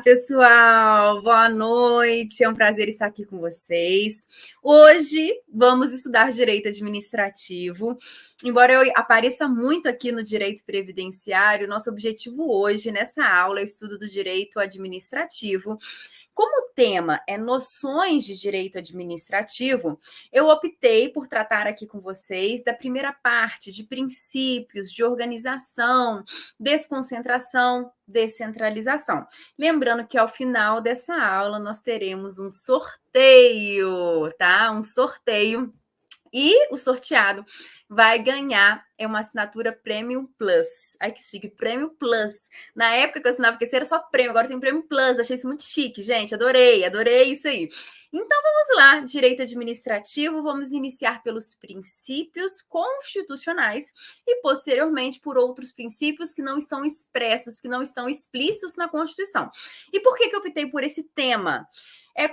Pessoal, boa noite. É um prazer estar aqui com vocês. Hoje vamos estudar direito administrativo. Embora eu apareça muito aqui no direito previdenciário, nosso objetivo hoje nessa aula é o estudo do direito administrativo. Como o tema é noções de direito administrativo, eu optei por tratar aqui com vocês da primeira parte de princípios de organização, desconcentração, descentralização. Lembrando que ao final dessa aula nós teremos um sorteio, tá? Um sorteio. E o sorteado vai ganhar uma assinatura Premium Plus. Ai, que chique, Premium Plus. Na época que eu assinava esse era só Premium, agora tem Premium Plus. Achei isso muito chique, gente. Adorei isso aí. Então, vamos lá. Direito administrativo, vamos iniciar pelos princípios constitucionais e, posteriormente, por outros princípios que não estão expressos, que não estão explícitos na Constituição. E por que eu optei por esse tema?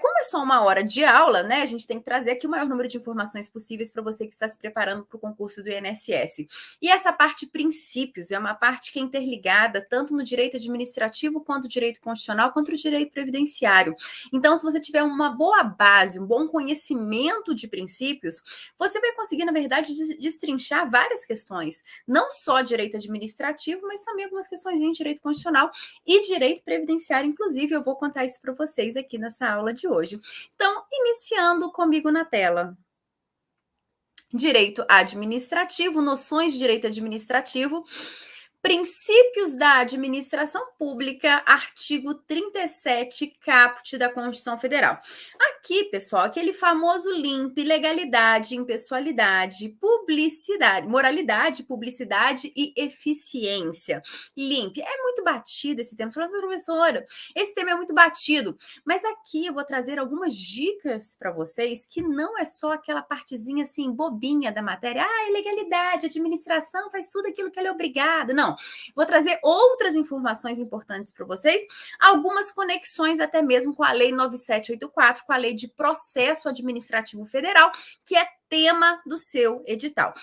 Como é só uma hora de aula, né? A gente tem que trazer aqui o maior número de informações possíveis para você que está se preparando para o concurso do INSS. E essa parte princípios é uma parte que é interligada tanto no direito administrativo quanto no direito constitucional, quanto no direito previdenciário. Então, se você tiver uma boa base, um bom conhecimento de princípios, você vai conseguir, na verdade, destrinchar várias questões. Não só direito administrativo, mas também algumas questões de direito constitucional e direito previdenciário. Inclusive, eu vou contar isso para vocês aqui nessa aula de hoje. Então, iniciando comigo na tela. Direito administrativo, noções de direito administrativo, princípios da administração pública, artigo 37, caput da Constituição Federal. Aqui, pessoal, aquele famoso LIMP, legalidade, impessoalidade, publicidade, moralidade, publicidade e eficiência. LIMP, é muito batido esse tema. Você fala, professora, esse tema é muito batido. Mas aqui eu vou trazer algumas dicas para vocês que não é só aquela partezinha assim, bobinha da matéria. Ah, é legalidade, administração faz tudo aquilo que ela é obrigada. Não. Vou trazer outras informações importantes para vocês, algumas conexões até mesmo com a Lei 9784, com a Lei de Processo Administrativo Federal, que é tema do seu edital.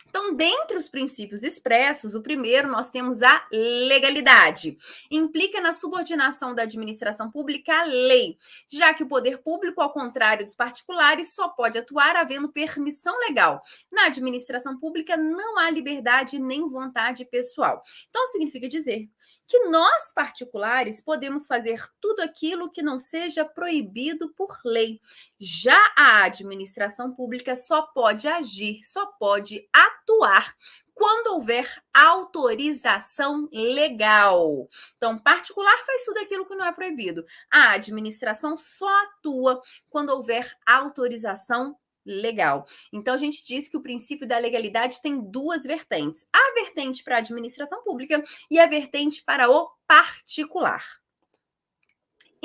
Então, dentre os princípios expressos, o primeiro nós temos a legalidade. Implica na subordinação da administração pública à lei, já que o poder público, ao contrário dos particulares, só pode atuar havendo permissão legal. Na administração pública não há liberdade nem vontade pessoal. Então, significa dizer que nós, particulares, podemos fazer tudo aquilo que não seja proibido por lei. Já a administração pública só pode agir, só pode atuar quando houver autorização legal. Então, particular faz tudo aquilo que não é proibido. A administração só atua quando houver autorização legal. Então, a gente diz que o princípio da legalidade tem duas vertentes. A vertente para a administração pública e a vertente para o particular.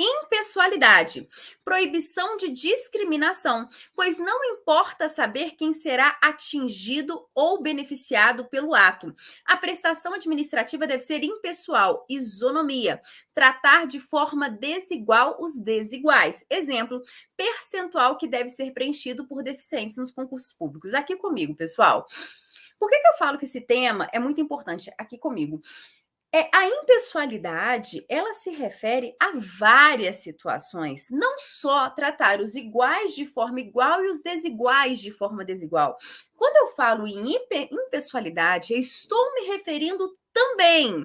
Impessoalidade, proibição de discriminação, pois não importa saber quem será atingido ou beneficiado pelo ato. A prestação administrativa deve ser impessoal, isonomia, tratar de forma desigual os desiguais. Exemplo, percentual que deve ser preenchido por deficientes nos concursos públicos. Aqui comigo, pessoal. Por que eu falo que esse tema é muito importante? Aqui comigo. A impessoalidade, ela se refere a várias situações, não só tratar os iguais de forma igual e os desiguais de forma desigual. Quando eu falo em impessoalidade, eu estou me referindo também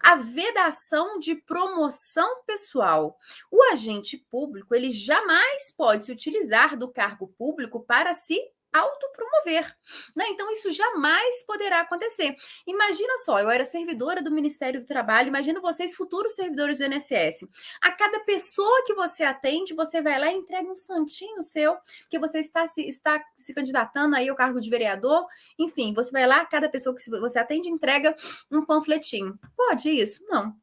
à vedação de promoção pessoal. O agente público, ele jamais pode se utilizar do cargo público para se autopromover, né? Então, isso jamais poderá acontecer. Imagina só, eu era servidora do Ministério do Trabalho, imagina vocês, futuros servidores do INSS. A cada pessoa que você atende, você vai lá e entrega um santinho seu, que você está se candidatando aí ao cargo de vereador, enfim, você vai lá, cada pessoa que você atende, entrega um panfletinho. Pode isso? Não.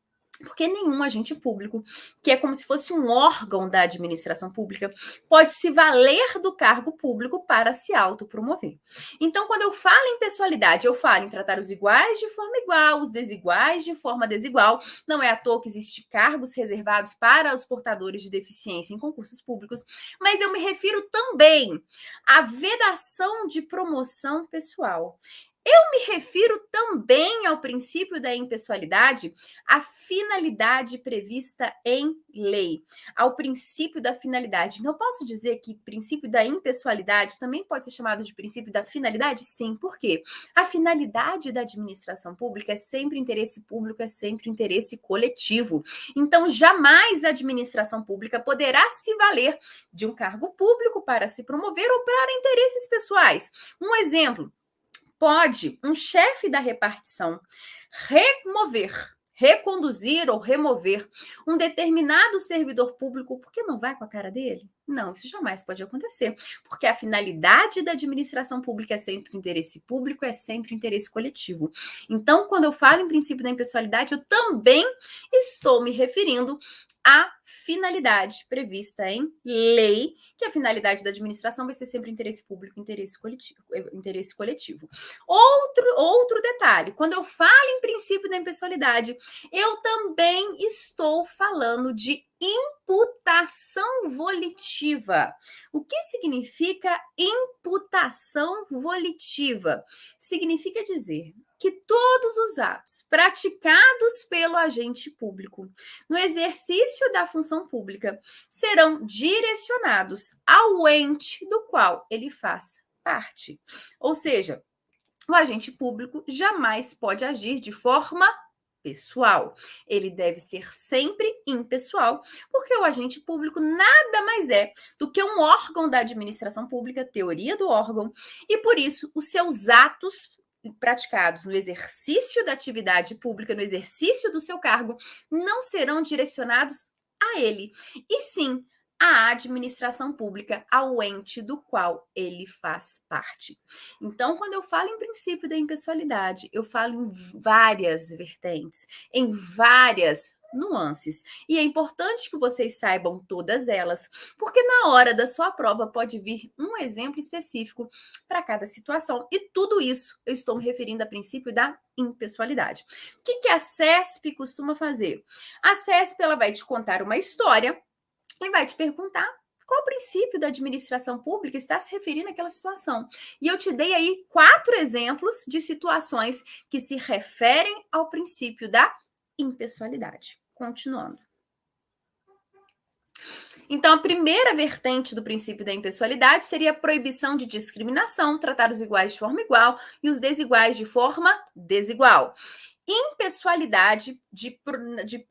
Porque nenhum agente público, que é como se fosse um órgão da administração pública, pode se valer do cargo público para se autopromover. Então, quando eu falo em pessoalidade, eu falo em tratar os iguais de forma igual, os desiguais de forma desigual. Não é à toa que existem cargos reservados para os portadores de deficiência em concursos públicos, mas eu me refiro também à vedação de promoção pessoal. Me refiro também ao princípio da impessoalidade, à finalidade prevista em lei, ao princípio da finalidade. Então, eu posso dizer que princípio da impessoalidade também pode ser chamado de princípio da finalidade? Sim, por quê? A finalidade da administração pública é sempre interesse público, é sempre interesse coletivo. Então, jamais a administração pública poderá se valer de um cargo público para se promover ou para interesses pessoais. Um exemplo. Pode um chefe da repartição reconduzir ou remover um determinado servidor público porque não vai com a cara dele? Não, isso jamais pode acontecer, porque a finalidade da administração pública é sempre interesse público, é sempre interesse coletivo. Então, quando eu falo em princípio da impessoalidade, eu também estou me referindo à finalidade prevista em lei, que a finalidade da administração vai ser sempre interesse público, interesse coletivo. Outro detalhe, quando eu falo em princípio da impessoalidade, eu também estou falando de imputação volitiva. O que significa imputação volitiva? Significa dizer que todos os atos praticados pelo agente público no exercício da função pública serão direcionados ao ente do qual ele faz parte. Ou seja, o agente público jamais pode agir de forma pessoal. Ele deve ser sempre impessoal, porque o agente público nada mais é do que um órgão da administração pública, teoria do órgão, e por isso os seus atos praticados no exercício da atividade pública, no exercício do seu cargo, não serão direcionados a ele, e sim à administração pública, ao ente do qual ele faz parte. Então, quando eu falo em princípio da impessoalidade, eu falo em várias vertentes, em várias nuances. E é importante que vocês saibam todas elas, porque na hora da sua prova pode vir um exemplo específico para cada situação. E tudo isso eu estou me referindo a princípio da impessoalidade. O que a CESP costuma fazer? A CESP ela vai te contar uma história e vai te perguntar qual princípio da administração pública está se referindo àquela situação. E eu te dei aí 4 exemplos de situações que se referem ao princípio da impessoalidade. Continuando. Então, a primeira vertente do princípio da impessoalidade seria a proibição de discriminação, tratar os iguais de forma igual e os desiguais de forma desigual. Impessoalidade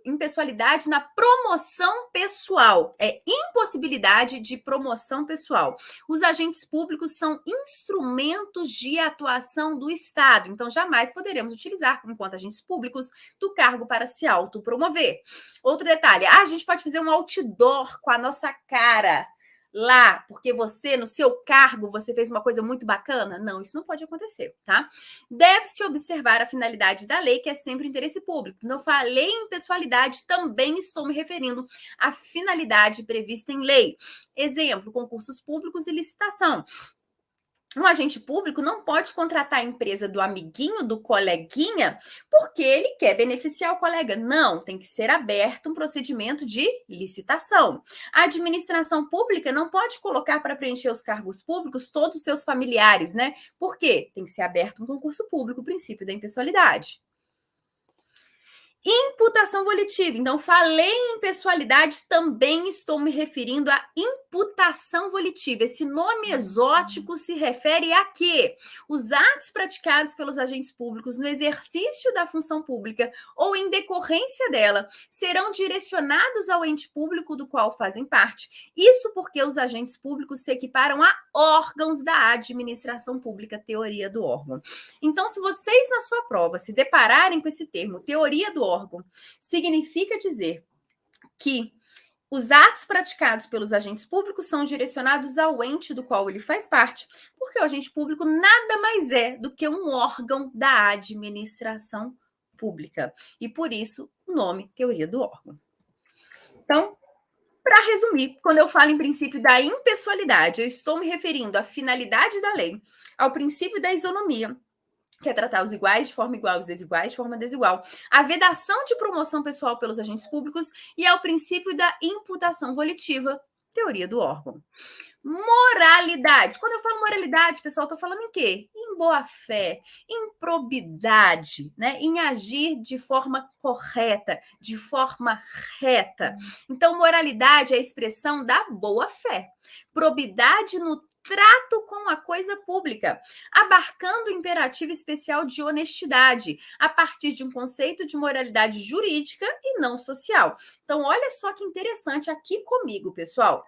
impessoalidade na promoção pessoal, é impossibilidade de promoção pessoal. Os agentes públicos são instrumentos de atuação do Estado, então jamais poderemos utilizar, enquanto agentes públicos, do cargo para se autopromover. Outro detalhe, a gente pode fazer um outdoor com a nossa cara lá, porque você, no seu cargo, você fez uma coisa muito bacana? Não, isso não pode acontecer, tá? Deve-se observar a finalidade da lei, que é sempre o interesse público. Quando eu falei em pessoalidade, também estou me referindo à finalidade prevista em lei. Exemplo, concursos públicos e licitação. Um agente público não pode contratar a empresa do amiguinho, do coleguinha, porque ele quer beneficiar o colega. Não, tem que ser aberto um procedimento de licitação. A administração pública não pode colocar para preencher os cargos públicos todos os seus familiares, né? Por quê? Tem que ser aberto um concurso público, o princípio da impessoalidade. Imputação volitiva. Então, falei em impessoalidade, também estou me referindo à imputação volitiva. Esse nome exótico se refere a quê? Os atos praticados pelos agentes públicos no exercício da função pública ou em decorrência dela serão direcionados ao ente público do qual fazem parte. Isso porque os agentes públicos se equiparam a órgãos da administração pública, teoria do órgão. Então, se vocês na sua prova se depararem com esse termo, teoria do órgão, significa dizer que os atos praticados pelos agentes públicos são direcionados ao ente do qual ele faz parte, porque o agente público nada mais é do que um órgão da administração pública. E por isso, o nome teoria do órgão. Então, para resumir, quando eu falo em princípio da impessoalidade, eu estou me referindo à finalidade da lei, ao princípio da isonomia, que é tratar os iguais de forma igual, os desiguais de forma desigual, a vedação de promoção pessoal pelos agentes públicos e ao princípio da imputação volitiva, Teoria do órgão. Moralidade. Quando eu falo moralidade, pessoal, estou falando em quê? Em boa-fé, em probidade, né? Em agir de forma correta, de forma reta. Então, moralidade é a expressão da boa-fé. Probidade no trato com a coisa pública, abarcando o imperativo especial de honestidade, a partir de um conceito de moralidade jurídica e não social. Então, olha só que interessante aqui comigo, pessoal.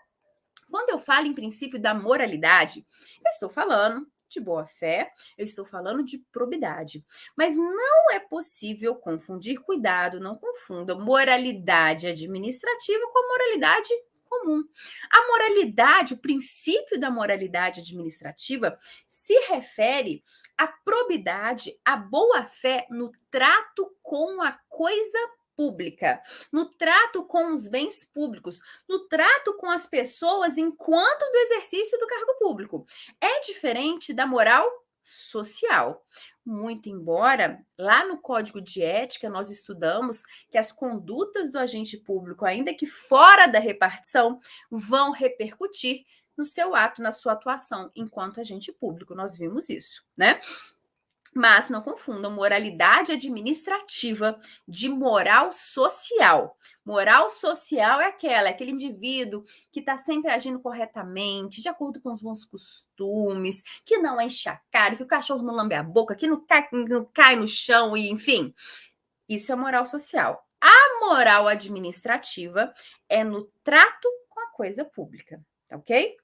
Quando eu falo em princípio da moralidade, eu estou falando de boa-fé, eu estou falando de probidade. Mas não é possível confundir, cuidado, não confunda moralidade administrativa com moralidade comum. A moralidade, o princípio da moralidade administrativa, se refere à probidade, à boa-fé no trato com a coisa pública, no trato com os bens públicos, no trato com as pessoas enquanto do exercício do cargo público. É diferente da moral social. Muito embora lá no Código de Ética nós estudamos que as condutas do agente público, ainda que fora da repartição, vão repercutir no seu ato, na sua atuação enquanto agente público. Nós vimos isso, né? Mas não confundam moralidade administrativa de moral social. Moral social é aquele indivíduo que está sempre agindo corretamente, de acordo com os bons costumes, que não enche a cara, que o cachorro não lambe a boca, que não cai no chão, e enfim. Isso é moral social. A moral administrativa é no trato com a coisa pública, tá ok?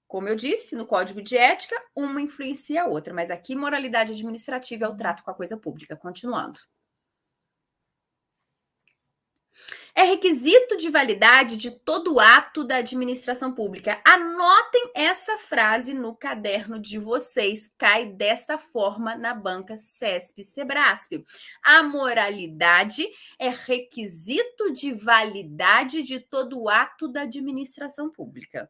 Como eu disse, no Código de Ética, uma influencia a outra, mas aqui moralidade administrativa é o trato com a coisa pública. Continuando. É requisito de validade de todo ato da administração pública. Anotem essa frase no caderno de vocês. Cai dessa forma na banca CESP-Sebrasp. A moralidade é requisito de validade de todo ato da administração pública.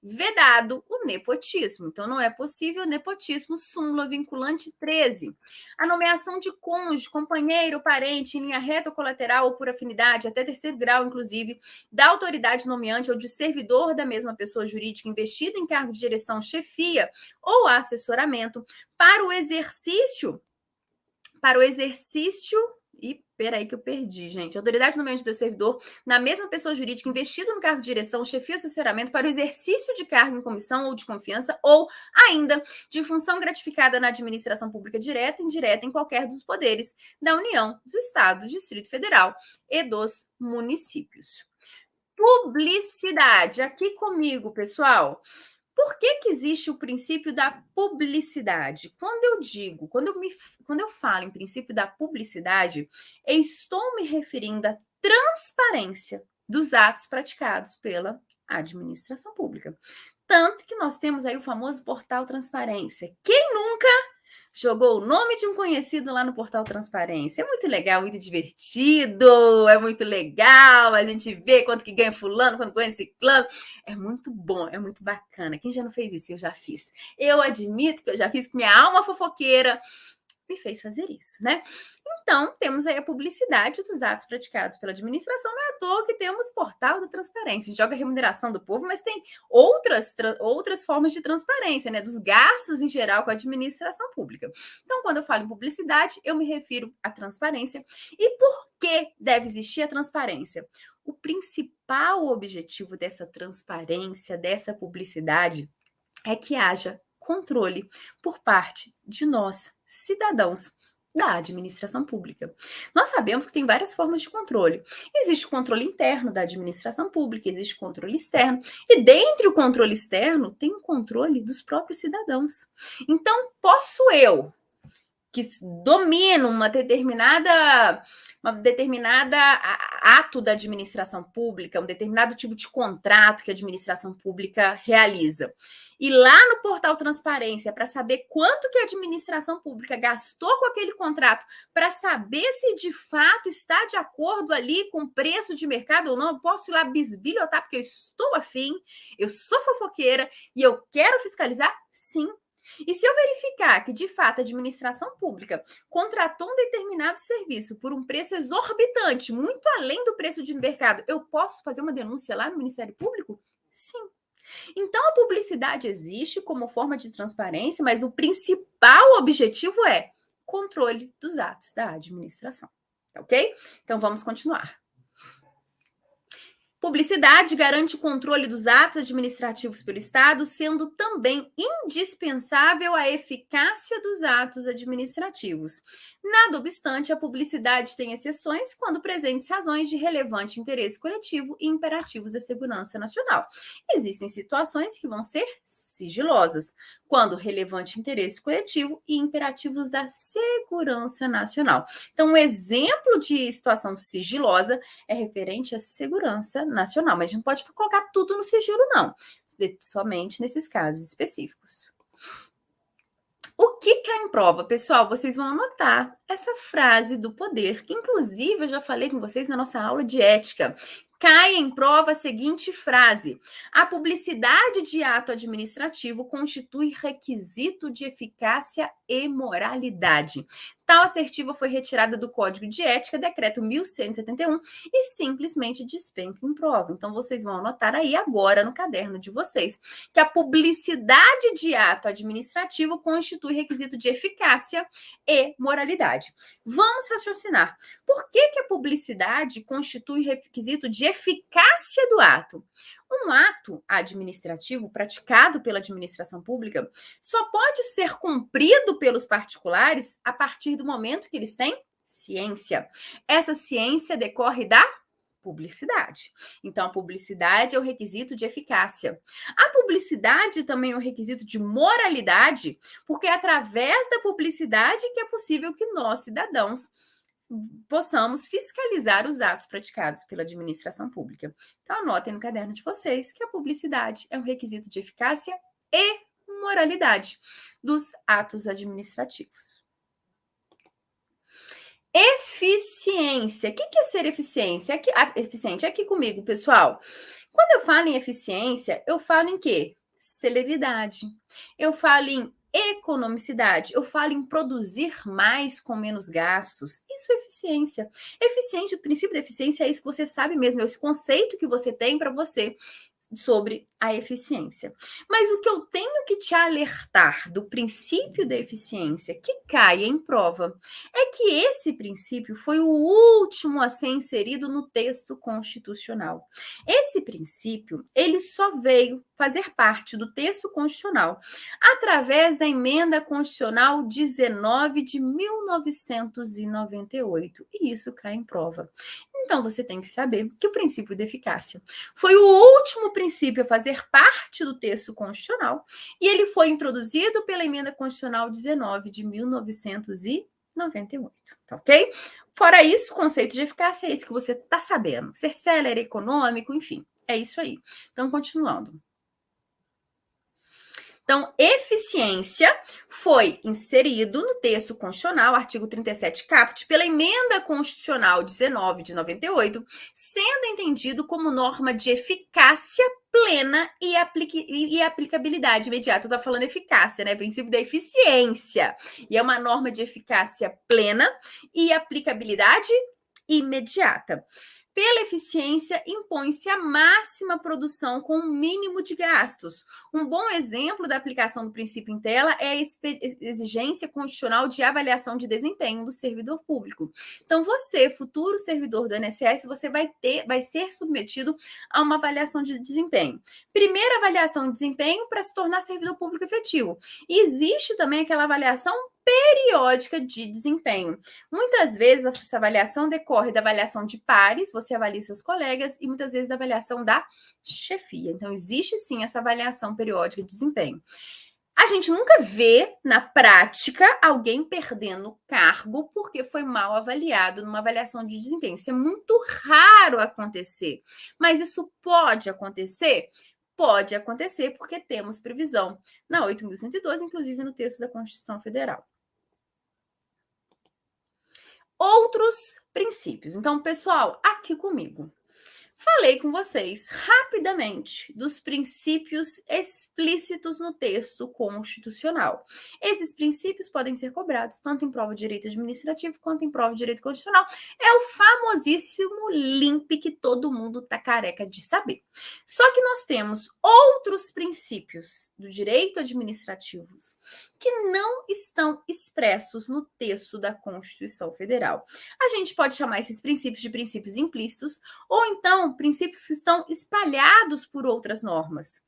Vedado o nepotismo. Então, não é possível nepotismo, súmula vinculante 13. A nomeação de cônjuge, companheiro, parente, em linha reta ou colateral ou por afinidade, até terceiro grau, inclusive, da autoridade nomeante ou de servidor da mesma pessoa jurídica investida em cargo de direção, chefia ou assessoramento para o exercício. E peraí que eu perdi, gente. Autoridade nomeante do servidor na mesma pessoa jurídica investido no cargo de direção, chefia ou assessoramento para o exercício de cargo em comissão ou de confiança ou ainda de função gratificada na administração pública direta e indireta em qualquer dos poderes da União, do Estado, do Distrito Federal e dos municípios. Publicidade. Aqui comigo, pessoal. Por que existe o princípio da publicidade? Quando eu falo em princípio da publicidade, eu estou me referindo à transparência dos atos praticados pela administração pública. Tanto que nós temos aí o famoso portal Transparência. Quem nunca jogou o nome de um conhecido lá no portal Transparência? É muito legal, muito divertido, é muito legal a gente vê quanto que ganha fulano, quanto ganha ciclano. É muito bom, é muito bacana. Quem já não fez isso? Eu já fiz. Eu admito que eu já fiz, que minha alma fofoqueira me fez fazer isso, né? Então, temos aí a publicidade dos atos praticados pela administração. Não é à toa que temos portal da transparência. A gente joga a remuneração do povo, mas tem outras formas de transparência, né? Dos gastos em geral com a administração pública. Então, quando eu falo em publicidade, eu me refiro à transparência. E por que deve existir a transparência? O principal objetivo dessa transparência, dessa publicidade, é que haja controle por parte de nós, cidadãos da administração pública. Nós sabemos que tem várias formas de controle. Existe o controle interno da administração pública, existe o controle externo, e dentre o controle externo tem o controle dos próprios cidadãos. Então, posso eu, que domino uma determinada ato da administração pública, um determinado tipo de contrato que a administração pública realiza. E lá no portal Transparência, para saber quanto que a administração pública gastou com aquele contrato, para saber se de fato está de acordo ali com o preço de mercado ou não, eu posso ir lá bisbilhotar, porque eu estou afim, eu sou fofoqueira e eu quero fiscalizar? Sim. E se eu verificar que, de fato, a administração pública contratou um determinado serviço por um preço exorbitante, muito além do preço de mercado, eu posso fazer uma denúncia lá no Ministério Público? Sim. Então, a publicidade existe como forma de transparência, mas o principal objetivo é controle dos atos da administração. Tá ok? Então, vamos continuar. Publicidade garante o controle dos atos administrativos pelo Estado, sendo também indispensável a eficácia dos atos administrativos. Nada obstante, a publicidade tem exceções quando presentes razões de relevante interesse coletivo e imperativos da segurança nacional. Existem situações que vão ser sigilosas, quando relevante interesse coletivo e imperativos da segurança nacional. Então, um exemplo de situação sigilosa é referente à segurança nacional, mas a gente não pode colocar tudo no sigilo, não, somente nesses casos específicos. O que cai em prova, pessoal? Vocês vão anotar essa frase do poder, que inclusive eu já falei com vocês na nossa aula de ética. Cai em prova a seguinte frase: a publicidade de ato administrativo constitui requisito de eficácia e moralidade. Tal assertiva foi retirada do Código de Ética, decreto 1171, e simplesmente despenca em prova. Então, vocês vão anotar aí agora no caderno de vocês que a publicidade de ato administrativo constitui requisito de eficácia e moralidade. Vamos raciocinar. Por que a publicidade constitui requisito de eficácia do ato? Um ato administrativo praticado pela administração pública só pode ser cumprido pelos particulares a partir do momento que eles têm ciência. Essa ciência decorre da publicidade. Então, a publicidade é o requisito de eficácia. A publicidade também é um requisito de moralidade, porque é através da publicidade que é possível que nós, cidadãos, possamos fiscalizar os atos praticados pela administração pública. Então, anotem no caderno de vocês que a publicidade é um requisito de eficácia e moralidade dos atos administrativos. Eficiência. O que é ser eficiência? Eficiente aqui comigo, pessoal. Quando eu falo em eficiência, eu falo em quê? Celeridade. Eu falo em economicidade. Eu falo em produzir mais com menos gastos. Isso é eficiência. Eficiente, o princípio da eficiência é isso que você sabe mesmo, é esse conceito que você tem para você sobre a eficiência. Mas o que eu tenho que te alertar do princípio da eficiência que cai em prova é que esse princípio foi o último a ser inserido no texto constitucional. Esse princípio, ele só veio fazer parte do texto constitucional através da emenda constitucional 19 de 1998. E isso cai em prova. Então, você tem que saber que o princípio da eficácia foi o último princípio a fazer parte do texto constitucional e ele foi introduzido pela emenda constitucional 19 de 1998, tá ok? Fora isso, o conceito de eficácia é esse que você está sabendo. Ser célere, econômico, enfim, é isso aí. Então, continuando. Então, eficiência foi inserido no texto constitucional, artigo 37 caput, pela emenda constitucional 19 de 98, sendo entendido como norma de eficácia plena e aplicabilidade imediata. Eu estou falando eficácia, né? Princípio da eficiência. E é uma norma de eficácia plena e aplicabilidade imediata. Pela eficiência, impõe-se a máxima produção com o mínimo de gastos. Um bom exemplo da aplicação do princípio em tela é a exigência constitucional de avaliação de desempenho do servidor público. Então, você, futuro servidor do INSS, você vai ser submetido a uma avaliação de desempenho. Primeira avaliação de desempenho para se tornar servidor público efetivo. E existe também aquela avaliação periódica de desempenho. Muitas vezes essa avaliação decorre da avaliação de pares, você avalia seus colegas, e muitas vezes da avaliação da chefia. Então, existe sim essa avaliação periódica de desempenho. A gente nunca vê, na prática, alguém perdendo cargo porque foi mal avaliado numa avaliação de desempenho. Isso é muito raro acontecer. Mas isso pode acontecer? Pode acontecer porque temos previsão na 8.112, inclusive no texto da Constituição Federal. Outros princípios. Então, pessoal, aqui comigo. Falei com vocês rapidamente dos princípios explícitos no texto constitucional. Esses princípios podem ser cobrados tanto em prova de direito administrativo quanto em prova de direito constitucional. É o famosíssimo LIMP que todo mundo tá careca de saber. Só que nós temos outros princípios do direito administrativo que não estão expressos no texto da Constituição Federal. A gente pode chamar esses princípios de princípios implícitos ou então princípios que estão espalhados por outras normas.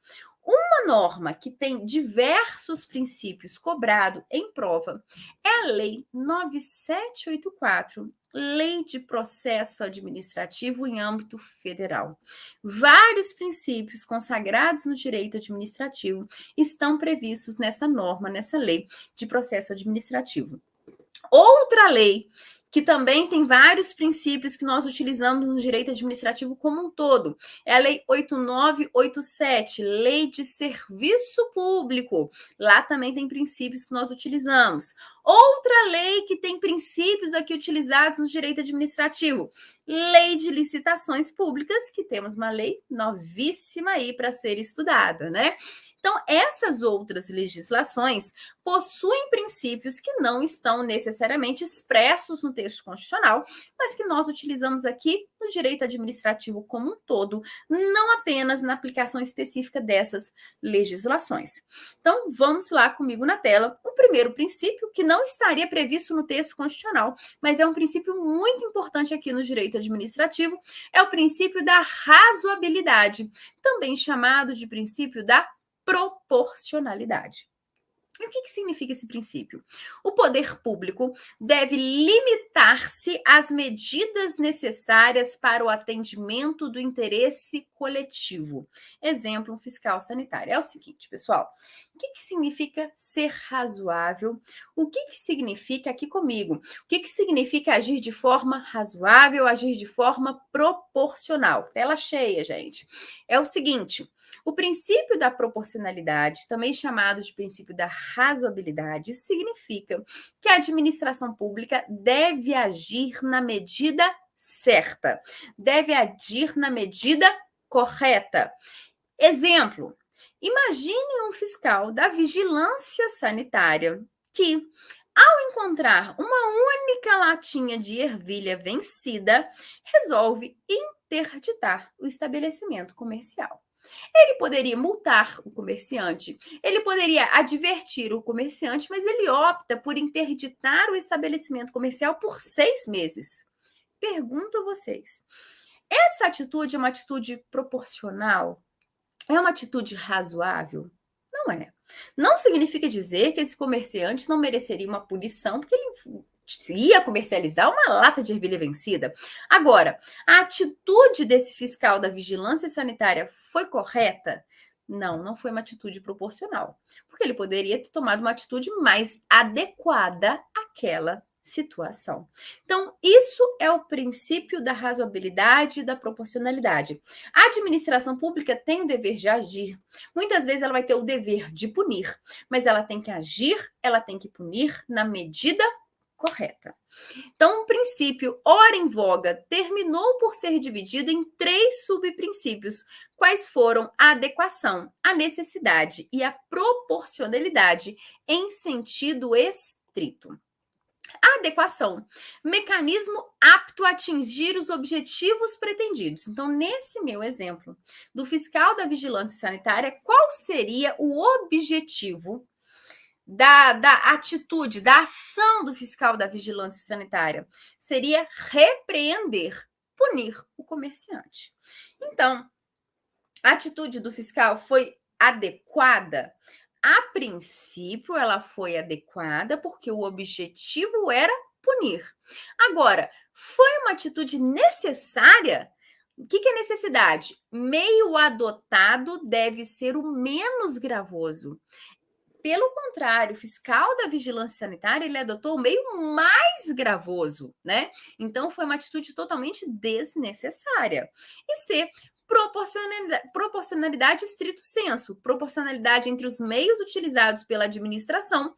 Uma norma que tem diversos princípios cobrado em prova é a Lei 9784, Lei de Processo Administrativo em âmbito federal. Vários princípios consagrados no direito administrativo estão previstos nessa norma, nessa Lei de Processo Administrativo. Outra lei que também tem vários princípios que nós utilizamos no direito administrativo como um todo. É a Lei 8987, Lei de Serviço Público. Lá também tem princípios que nós utilizamos. Outra lei que tem princípios aqui utilizados no direito administrativo, Lei de Licitações Públicas, que temos uma lei novíssima aí para ser estudada, né? Então, essas outras legislações possuem princípios que não estão necessariamente expressos no texto constitucional, mas que nós utilizamos aqui no direito administrativo como um todo, não apenas na aplicação específica dessas legislações. Então, vamos lá comigo na tela. O primeiro princípio, que não estaria previsto no texto constitucional, mas é um princípio muito importante aqui no direito administrativo, é o princípio da razoabilidade, também chamado de princípio da proporcionalidade. E o que significa esse princípio? O poder público deve limitar-se às medidas necessárias para o atendimento do interesse coletivo. Exemplo, um fiscal sanitário. É o seguinte, pessoal, o que significa ser razoável? O que significa, aqui comigo, o que significa agir de forma razoável, agir de forma proporcional? Tela cheia, gente. É o seguinte, o princípio da proporcionalidade, também chamado de princípio da razoabilidade, significa que a administração pública deve agir na medida certa, deve agir na medida correta. Exemplo, imagine um fiscal da vigilância sanitária que, ao encontrar uma única latinha de ervilha vencida, resolve interditar o estabelecimento comercial. Ele poderia multar o comerciante, ele poderia advertir o comerciante, mas ele opta por interditar o estabelecimento comercial por 6 meses. Pergunto a vocês, essa atitude é uma atitude proporcional? É uma atitude razoável? Não é. Não significa dizer que esse comerciante não mereceria uma punição, porque ele ia comercializar uma lata de ervilha vencida. Agora, a atitude desse fiscal da vigilância sanitária foi correta? Não, não foi uma atitude proporcional, porque ele poderia ter tomado uma atitude mais adequada àquela situação. Então, isso é o princípio da razoabilidade e da proporcionalidade. A administração pública tem o dever de agir. Muitas vezes ela vai ter o dever de punir, mas ela tem que agir, ela tem que punir na medida correta. Então, o princípio, ora em voga, terminou por ser dividido em 3 subprincípios. Quais foram a adequação, a necessidade e a proporcionalidade em sentido estrito. A adequação, mecanismo apto a atingir os objetivos pretendidos. Então, nesse meu exemplo do fiscal da vigilância sanitária, qual seria o objetivo da atitude, da ação do fiscal da vigilância sanitária? Seria repreender, punir o comerciante. Então, a atitude do fiscal foi adequada? A princípio, ela foi adequada porque o objetivo era punir. Agora, foi uma atitude necessária? O que é necessidade? Meio adotado deve ser o menos gravoso. Pelo contrário, o fiscal da vigilância sanitária, ele adotou o meio mais gravoso, né? Então, foi uma atitude totalmente desnecessária. E C, proporcionalidade estrito sensu, proporcionalidade entre os meios utilizados pela administração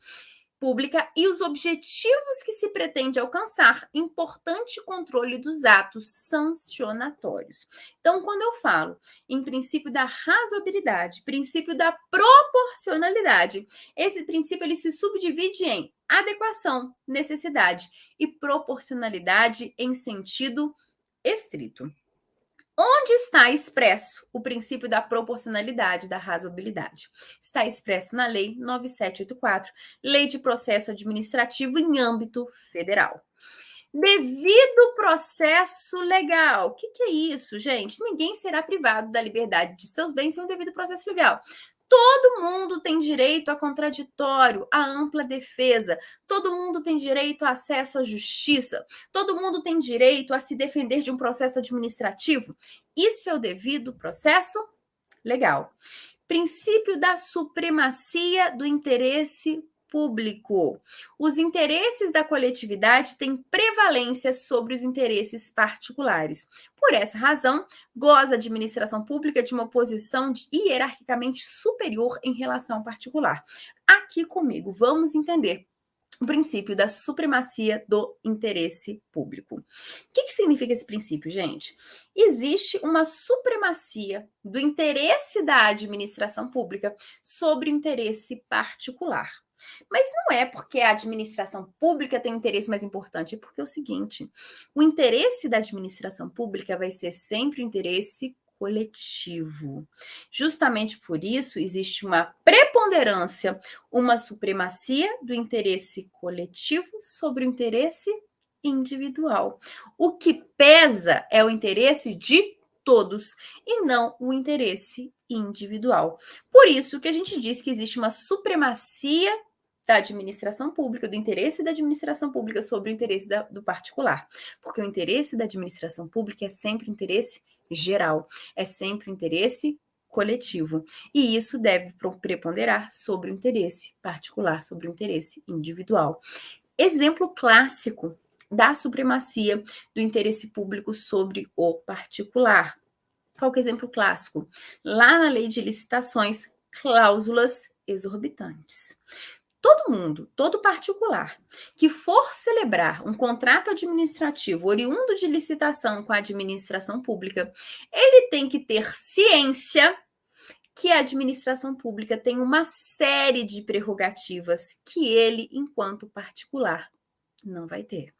pública e os objetivos que se pretende alcançar, importante controle dos atos sancionatórios. Então, quando eu falo em princípio da razoabilidade, princípio da proporcionalidade, esse princípio ele se subdivide em adequação, necessidade e proporcionalidade em sentido estrito. Onde está expresso o princípio da proporcionalidade, da razoabilidade? Está expresso na Lei 9784, Lei de Processo Administrativo em âmbito federal. Devido processo legal. O que é isso, gente? Ninguém será privado da liberdade de seus bens sem um devido processo legal. Todo mundo tem direito a contraditório, a ampla defesa. Todo mundo tem direito a acesso à justiça. Todo mundo tem direito a se defender de um processo administrativo. Isso é o devido processo legal. Princípio da supremacia do interesse público. Os interesses da coletividade têm prevalência sobre os interesses particulares. Por essa razão, goza a administração pública de uma posição hierarquicamente superior em relação ao particular. Aqui comigo, vamos entender o princípio da supremacia do interesse público. O que significa esse princípio, gente? Existe uma supremacia do interesse da administração pública sobre o interesse particular. Mas não é porque a administração pública tem um interesse mais importante, é porque é o seguinte: o interesse da administração pública vai ser sempre o interesse coletivo. Justamente por isso, existe uma preponderância, uma supremacia do interesse coletivo sobre o interesse individual. O que pesa é o interesse de todos e não o interesse individual. Por isso que a gente diz que existe uma supremacia da administração pública, do interesse da administração pública sobre o interesse do particular. Porque o interesse da administração pública é sempre o interesse geral, é sempre o interesse coletivo. E isso deve preponderar sobre o interesse particular, sobre o interesse individual. Exemplo clássico da supremacia do interesse público sobre o particular. Qual que é o exemplo clássico? Lá na lei de licitações, cláusulas exorbitantes. Todo mundo, todo particular, que for celebrar um contrato administrativo oriundo de licitação com a administração pública, ele tem que ter ciência que a administração pública tem uma série de prerrogativas que ele, enquanto particular, não vai ter.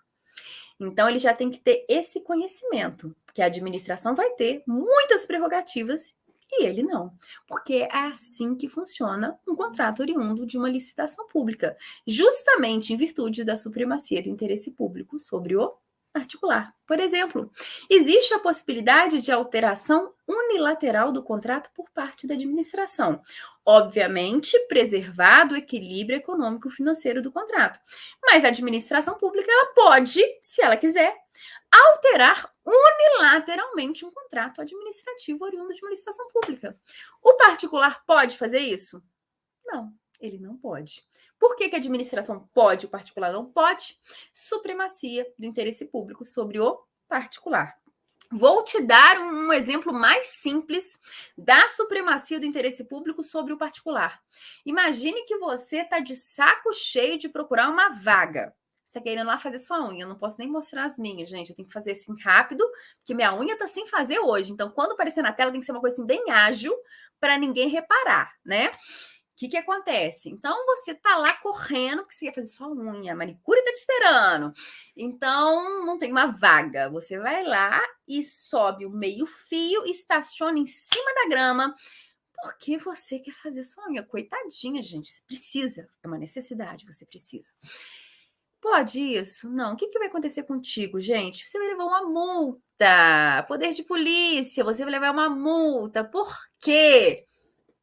Então, ele já tem que ter esse conhecimento, que a administração vai ter muitas prerrogativas e ele não, porque é assim que funciona um contrato oriundo de uma licitação pública, justamente em virtude da supremacia do interesse público sobre o particular. Por exemplo, existe a possibilidade de alteração unilateral do contrato por parte da administração, obviamente preservado o equilíbrio econômico-financeiro do contrato. Mas a administração pública ela pode, se ela quiser, alterar unilateralmente um contrato administrativo oriundo de uma licitação pública. O particular pode fazer isso? Não, ele não pode. Por que a administração pode, o particular não pode? Supremacia do interesse público sobre o particular. Vou te dar um exemplo mais simples da supremacia do interesse público sobre o particular. Imagine que você está de saco cheio de procurar uma vaga. Você está querendo lá fazer sua unha. Eu não posso nem mostrar as minhas, gente. Eu tenho que fazer assim rápido, porque minha unha está sem fazer hoje. Então, quando aparecer na tela, tem que ser uma coisa assim bem ágil para ninguém reparar, né? O que acontece? Então, você tá lá correndo, porque você quer fazer sua unha, a manicure tá te esperando. Então, não tem uma vaga. Você vai lá e sobe o meio-fio, estaciona em cima da grama, porque você quer fazer sua unha. Coitadinha, gente, você precisa. É uma necessidade, você precisa. Pode isso? Não. O que vai acontecer contigo, gente? Você vai levar uma multa. Poder de polícia, você vai levar uma multa. Por quê?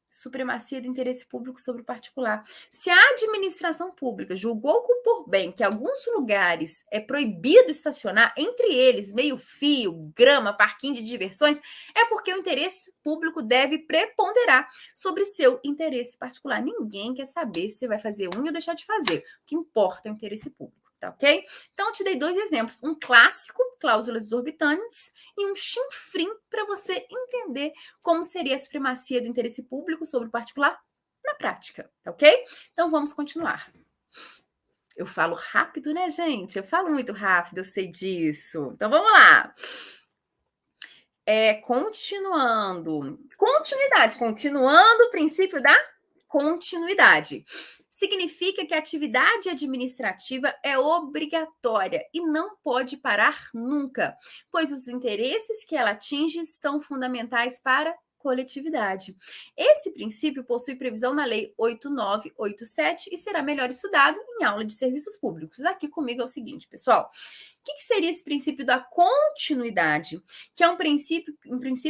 Supremacia do interesse público sobre o particular. Se a administração pública julgou por bem que em alguns lugares é proibido estacionar, entre eles meio-fio, grama, parquinho de diversões, é porque o interesse público deve preponderar sobre seu interesse particular. Ninguém quer saber se você vai fazer unha ou deixar de fazer. O que importa é o interesse público. Tá ok? Então, eu te dei dois exemplos. Um clássico, cláusulas exorbitantes, e um chinfrim para você entender como seria a supremacia do interesse público sobre o particular na prática. Tá ok? Então, vamos continuar. Eu falo rápido, né, gente? Eu falo muito rápido, eu sei disso. Então vamos lá. Continuando. Continuidade. Continuando o princípio da continuidade. Significa que a atividade administrativa é obrigatória e não pode parar nunca, pois os interesses que ela atinge são fundamentais para a coletividade. Esse princípio possui previsão na Lei 8987 e será melhor estudado em aula de serviços públicos. Aqui comigo é o seguinte, pessoal. O que seria esse princípio da continuidade? Que é um princípio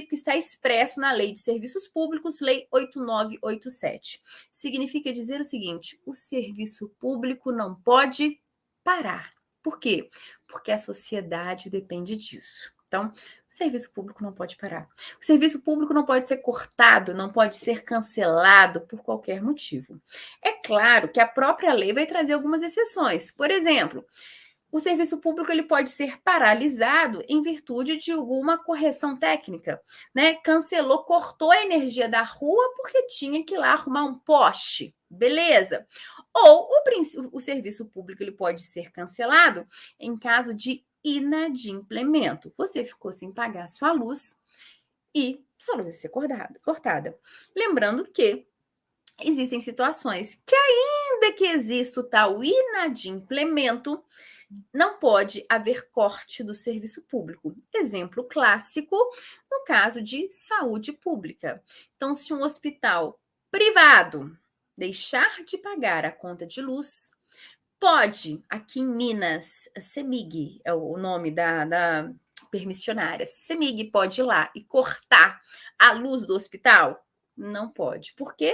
que está expresso na Lei de Serviços Públicos, Lei 8987. Significa dizer o seguinte: o serviço público não pode parar. Por quê? Porque a sociedade depende disso. Então, o serviço público não pode parar. O serviço público não pode ser cortado, não pode ser cancelado por qualquer motivo. É claro que a própria lei vai trazer algumas exceções. Por exemplo, o serviço público ele pode ser paralisado em virtude de alguma correção técnica, né? Cancelou, cortou a energia da rua porque tinha que ir lá arrumar um poste, beleza? Ou o serviço público ele pode ser cancelado em caso de inadimplemento. Você ficou sem pagar sua luz e sua luz vai ser cortada. Lembrando que existem situações que, ainda que exista o tal inadimplemento, não pode haver corte do serviço público. Exemplo clássico, no caso de saúde pública. Então, se um hospital privado deixar de pagar a conta de luz, pode, aqui em Minas, a CEMIG é o nome da permissionária, CEMIG pode ir lá e cortar a luz do hospital? Não pode. Por quê?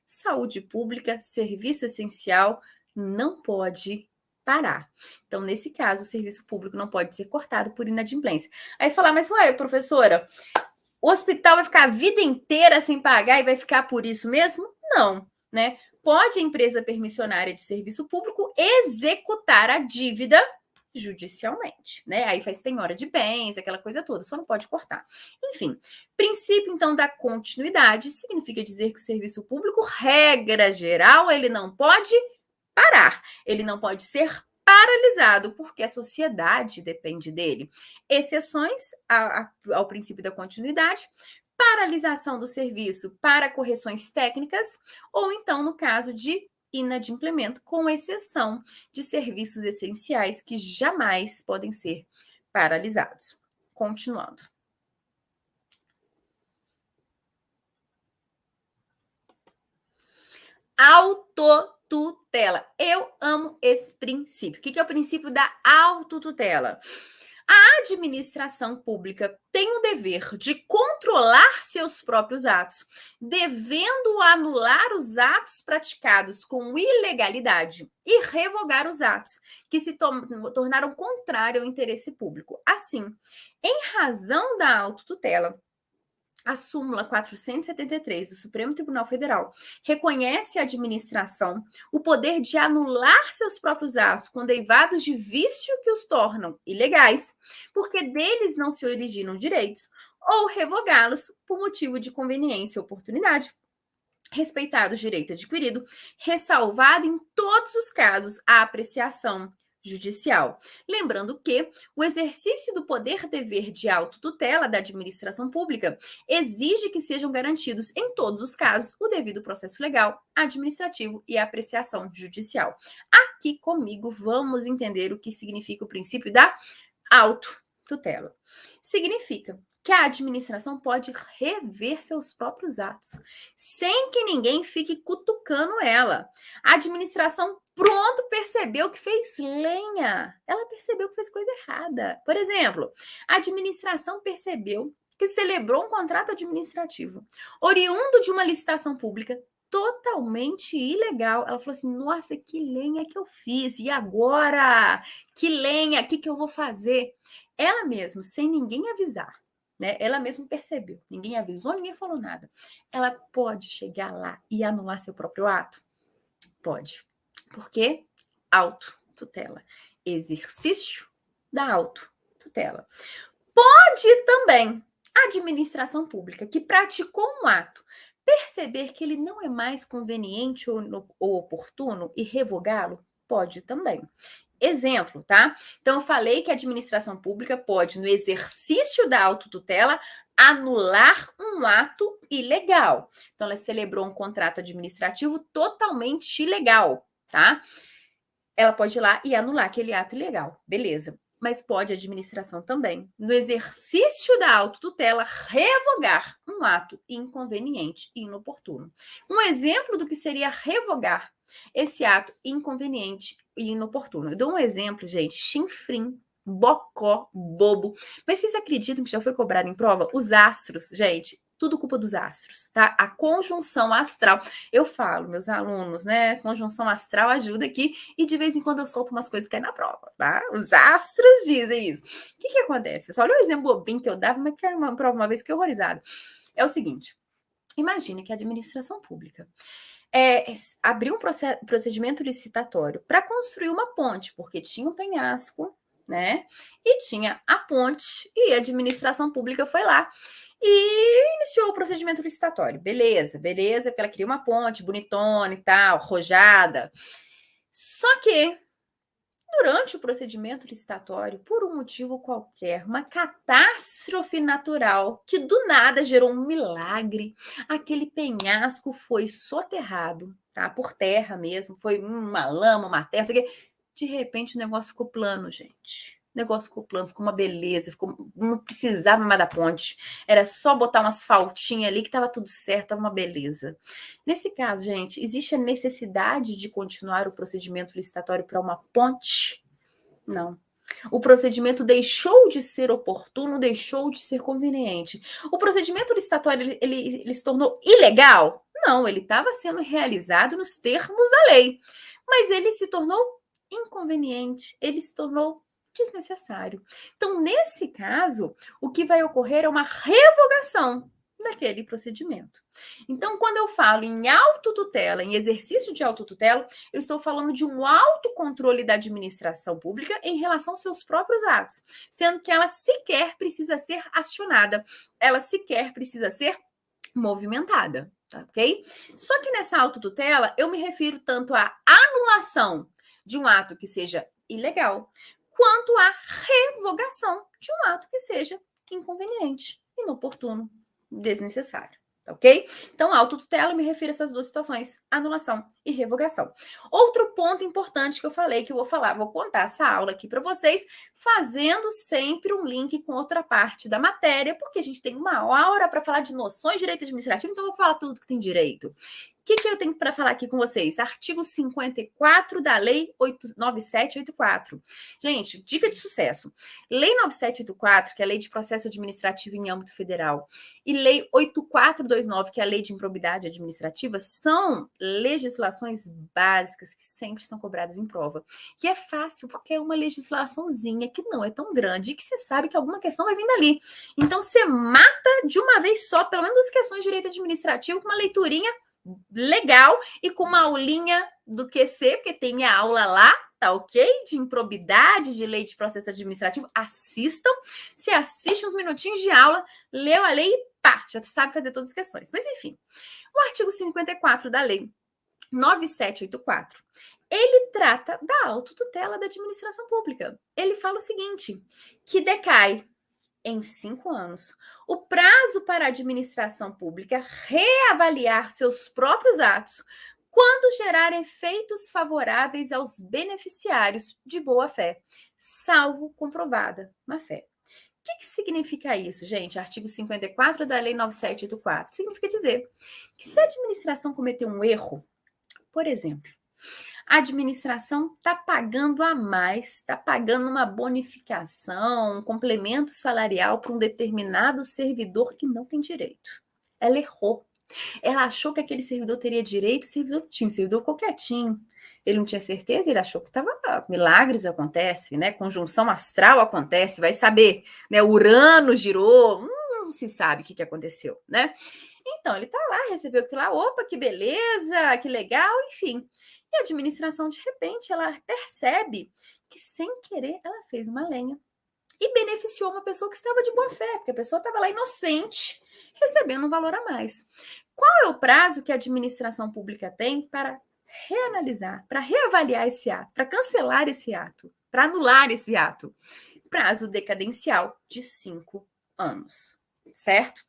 Saúde pública, serviço essencial, não pode parar. Então, nesse caso, o serviço público não pode ser cortado por inadimplência. Aí você fala, mas ué, professora, o hospital vai ficar a vida inteira sem pagar e vai ficar por isso mesmo? Não, né? Pode a empresa permissionária de serviço público executar a dívida judicialmente, né? Aí faz penhora de bens, aquela coisa toda, só não pode cortar. Enfim, princípio então da continuidade significa dizer que o serviço público, regra geral, ele não pode parar, ele não pode ser paralisado, porque a sociedade depende dele. Exceções ao princípio da continuidade: paralisação do serviço para correções técnicas, ou então, no caso de inadimplemento, com exceção de serviços essenciais que jamais podem ser paralisados. Continuando. Autotutela. Eu amo esse princípio. O que é o princípio da autotutela? A administração pública tem o dever de controlar seus próprios atos, devendo anular os atos praticados com ilegalidade e revogar os atos que se tornaram contrários ao interesse público. Assim, em razão da autotutela, a súmula 473 do Supremo Tribunal Federal reconhece à administração o poder de anular seus próprios atos com derivados de vício que os tornam ilegais, porque deles não se originam direitos, ou revogá-los por motivo de conveniência e oportunidade, respeitado o direito adquirido, ressalvado em todos os casos a apreciação judicial. Lembrando que o exercício do poder-dever de autotutela da administração pública exige que sejam garantidos, em todos os casos, o devido processo legal, administrativo e a apreciação judicial. Aqui comigo vamos entender o que significa o princípio da autotutela. Significa que a administração pode rever seus próprios atos, sem que ninguém fique cutucando ela. A administração pronto percebeu que fez lenha. Ela percebeu que fez coisa errada. Por exemplo, a administração percebeu que celebrou um contrato administrativo oriundo de uma licitação pública totalmente ilegal. Ela falou assim: nossa, que lenha que eu fiz. E agora? Que lenha? O que eu vou fazer? Ela mesma, sem ninguém avisar, né? Ela mesma percebeu. Ninguém avisou, ninguém falou nada. Ela pode chegar lá e anular seu próprio ato? Pode. Por quê? Autotutela. Exercício da autotutela. Pode também a administração pública que praticou um ato perceber que ele não é mais conveniente ou oportuno e revogá-lo? Pode também. Exemplo, tá? Então, eu falei que a administração pública pode, no exercício da autotutela, anular um ato ilegal. Então, ela celebrou um contrato administrativo totalmente ilegal, tá? Ela pode ir lá e anular aquele ato ilegal, beleza. Mas pode a administração também, no exercício da autotutela, revogar um ato inconveniente e inoportuno. Um exemplo do que seria revogar esse ato inconveniente e inoportuno. Eu dou um exemplo, gente, chinfrim, bocó, bobo. Mas vocês acreditam que já foi cobrado em prova? Os astros, gente, tudo culpa dos astros, tá? A conjunção astral. Eu falo, meus alunos, né? Conjunção astral ajuda aqui e de vez em quando eu solto umas coisas que caem na prova, tá? Os astros dizem isso. O que acontece, pessoal? Olha o exemplo bobinho que eu dava, mas caiu uma prova uma vez que eu horrorizado. É o seguinte, imagine que a administração pública abriu um procedimento licitatório para construir uma ponte, porque tinha um penhasco, né? E tinha a ponte, e a administração pública foi lá e iniciou o procedimento licitatório. Beleza, porque ela queria uma ponte bonitona e tal, rojada. Só que durante o procedimento licitatório, por um motivo qualquer, uma catástrofe natural que do nada gerou um milagre, aquele penhasco foi soterrado, tá? Por terra mesmo, foi uma lama, uma terra, não sei o quê. De repente o negócio ficou plano, gente. O negócio ficou plano, ficou uma beleza, não precisava mais da ponte. Era só botar uma asfaltinha ali que estava tudo certo, estava uma beleza. Nesse caso, gente, existe a necessidade de continuar o procedimento licitatório para uma ponte? Não. O procedimento deixou de ser oportuno, deixou de ser conveniente. O procedimento licitatório ele se tornou ilegal? Não, ele estava sendo realizado nos termos da lei, mas ele se tornou inconveniente, ele se tornou desnecessário. Então, nesse caso, o que vai ocorrer é uma revogação daquele procedimento. Então, quando eu falo em autotutela, em exercício de autotutela, eu estou falando de um autocontrole da administração pública em relação aos seus próprios atos, sendo que ela sequer precisa ser acionada, ela sequer precisa ser movimentada, tá, ok? Só que nessa autotutela, eu me refiro tanto à anulação de um ato que seja ilegal, quanto à revogação de um ato que seja inconveniente, inoportuno, desnecessário. Tá, ok? Então, autotutela, me refiro a essas duas situações, anulação e revogação. Outro ponto importante que eu falei, que eu vou contar essa aula aqui para vocês, fazendo sempre um link com outra parte da matéria, porque a gente tem uma hora para falar de noções de direito administrativo, então eu vou falar tudo que tem direito. O que eu tenho para falar aqui com vocês? Artigo 54 da Lei 9784. Gente, dica de sucesso. Lei 9784, que é a Lei de Processo Administrativo em âmbito federal, e Lei 8429, que é a Lei de Improbidade Administrativa, são legislações básicas que sempre são cobradas em prova. E é fácil, porque é uma legislaçãozinha que não é tão grande e que você sabe que alguma questão vai vir dali. Então, você mata de uma vez só, pelo menos as questões de direito administrativo, com uma leiturinha legal e com uma aulinha do QC, porque tem minha aula lá, tá ok? De improbidade, de lei de processo administrativo. Assistam. Se assiste uns minutinhos de aula, leu a lei e pá, já sabe fazer todas as questões. Mas enfim, o artigo 54 da lei 9784, ele trata da autotutela da administração pública. Ele fala o seguinte, que decai em 5 anos o prazo para a administração pública reavaliar seus próprios atos quando gerar efeitos favoráveis aos beneficiários de boa-fé, salvo comprovada má-fé. O que significa isso, gente? Artigo 54 da Lei 9784. Significa dizer que se a administração cometer um erro, por exemplo, a administração está pagando a mais, está pagando uma bonificação, um complemento salarial para um determinado servidor que não tem direito. Ela errou. Ela achou que aquele servidor teria direito, o servidor tinha, o servidor ficou quietinho. Ele não tinha certeza, ele achou que estava. Milagres acontecem, né? Conjunção astral acontece, vai saber, né? Urano girou, não se sabe o que aconteceu, né? Então, ele está lá, recebeu aquilo lá, opa, que beleza, que legal, enfim. E a administração, de repente, ela percebe que, sem querer, ela fez uma lenha e beneficiou uma pessoa que estava de boa fé, porque a pessoa estava lá inocente, recebendo um valor a mais. Qual é o prazo que a administração pública tem para reanalisar, para reavaliar esse ato, para cancelar esse ato, para anular esse ato. Prazo decadencial de 5 anos, certo?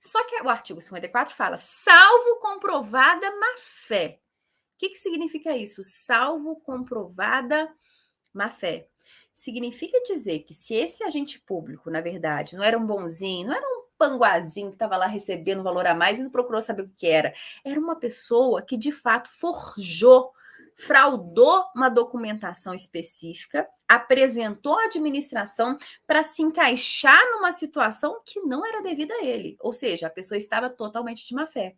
Só que o artigo 54 fala, salvo comprovada má-fé. O que significa isso? Salvo comprovada má-fé. Significa dizer que se esse agente público, na verdade, não era um bonzinho, não era um panguazinho que estava lá recebendo valor a mais e não procurou saber o que era uma pessoa que, de fato, forjou, fraudou uma documentação específica, apresentou a administração para se encaixar numa situação que não era devida a ele. Ou seja, a pessoa estava totalmente de má-fé.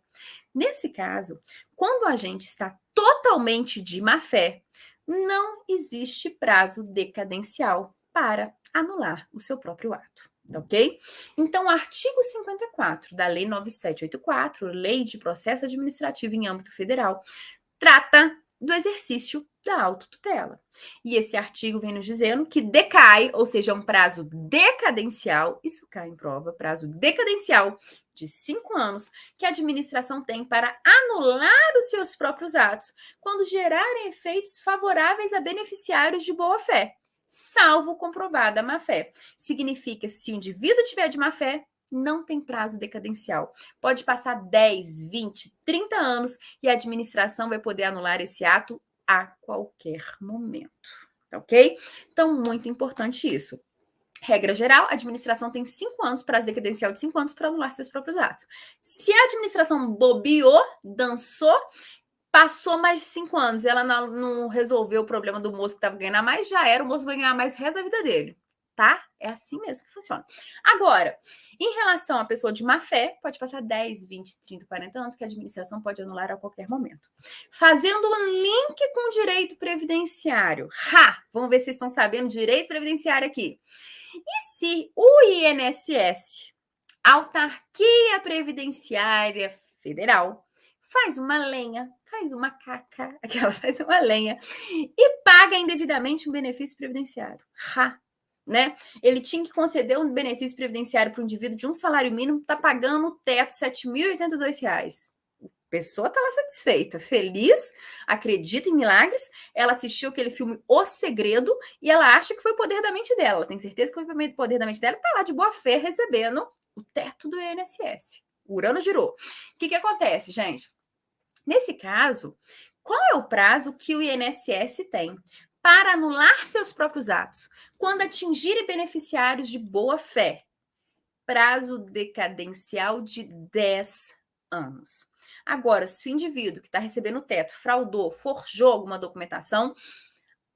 Nesse caso, quando a gente está totalmente de má-fé, não existe prazo decadencial para anular o seu próprio ato, ok? Então, o artigo 54 da Lei 9784, Lei de Processo Administrativo em âmbito federal, trata do exercício da autotutela. E esse artigo vem nos dizendo que decai, ou seja, um prazo decadencial, isso cai em prova, prazo decadencial de 5 anos, que a administração tem para anular os seus próprios atos, quando gerarem efeitos favoráveis a beneficiários de boa-fé, salvo comprovada má-fé. Significa, se o indivíduo tiver de má-fé, não tem prazo decadencial. Pode passar 10, 20, 30 anos e a administração vai poder anular esse ato a qualquer momento, ok? Então, muito importante isso. Regra geral, a administração tem 5 anos, prazo decadencial de 5 anos para anular seus próprios atos. Se a administração bobeou, dançou, passou mais de 5 anos e ela não resolveu o problema do moço que estava ganhando mais, já era, o moço vai ganhar mais o resto da vida dele, tá? É assim mesmo que funciona. Agora, em relação à pessoa de má fé, pode passar 10, 20, 30, 40 anos que a administração pode anular a qualquer momento. Fazendo um link com o direito previdenciário. Vamos ver se vocês estão sabendo direito previdenciário aqui. E se o INSS, Autarquia Previdenciária Federal, faz uma lenha, faz uma caca, faz uma lenha e paga indevidamente um benefício previdenciário? Né? Ele tinha que conceder um benefício previdenciário para um indivíduo de um salário mínimo, está pagando o teto R$ 7.082. A pessoa está lá satisfeita, feliz, acredita em milagres. Ela assistiu aquele filme O Segredo e ela acha que foi o poder da mente dela. Ela tem certeza que foi o poder da mente dela, está lá de boa fé recebendo o teto do INSS. O Urano girou. O que acontece, gente? Nesse caso, qual é o prazo que o INSS tem para anular seus próprios atos quando atingirem beneficiários de boa fé? Prazo decadencial de 10 anos. Agora, se o indivíduo que está recebendo o teto fraudou, forjou alguma documentação,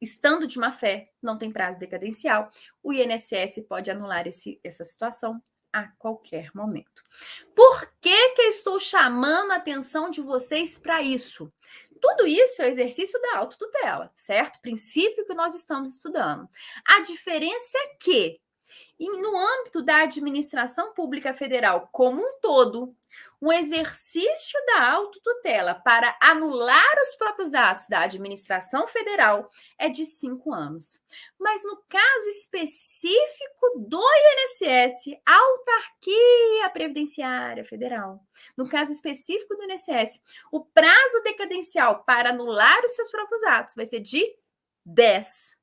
estando de má fé, não tem prazo decadencial, o INSS pode anular essa situação a qualquer momento. Por que eu estou chamando a atenção de vocês para isso? Tudo isso é o exercício da autotutela, certo? Princípio que nós estamos estudando. A diferença é que, no âmbito da administração pública federal como um todo, o exercício da autotutela para anular os próprios atos da administração federal é de 5 anos. Mas no caso específico do INSS, Autarquia Previdenciária Federal, no caso específico do INSS, o prazo decadencial para anular os seus próprios atos vai ser de 10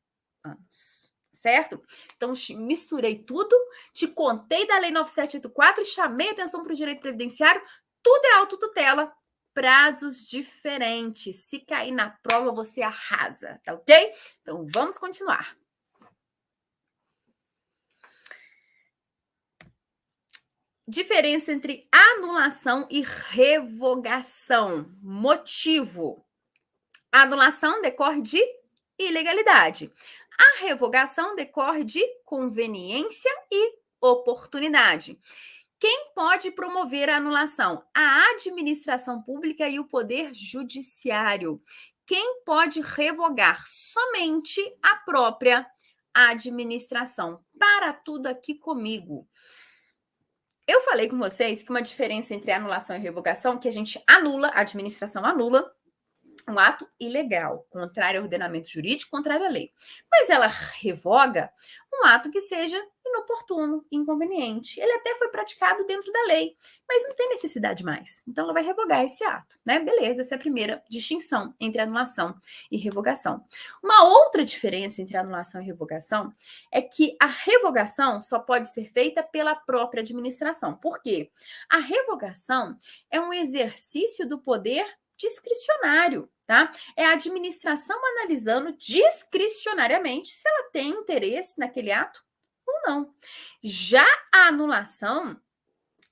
anos. Certo? Então, misturei tudo, te contei da Lei 9784 e chamei atenção para o direito previdenciário. Tudo é autotutela, prazos diferentes. Se cair na prova, você arrasa, tá ok? Então, vamos continuar. Diferença entre anulação e revogação. Motivo. A anulação decorre de ilegalidade. A revogação decorre de conveniência e oportunidade. Quem pode promover a anulação? A administração pública e o poder judiciário. Quem pode revogar? Somente a própria administração. Para tudo aqui comigo. Eu falei com vocês que uma diferença entre anulação e revogação, que a gente anula, a administração anula um ato ilegal, contrário ao ordenamento jurídico, contrário à lei. Mas ela revoga um ato que seja inoportuno, inconveniente. Ele até foi praticado dentro da lei, mas não tem necessidade mais. Então, ela vai revogar esse ato, né? Beleza, essa é a primeira distinção entre anulação e revogação. Uma outra diferença entre anulação e revogação é que a revogação só pode ser feita pela própria administração. Por quê? A revogação é um exercício do poder discricionário, tá? É a administração analisando discricionariamente se ela tem interesse naquele ato ou não. Já a anulação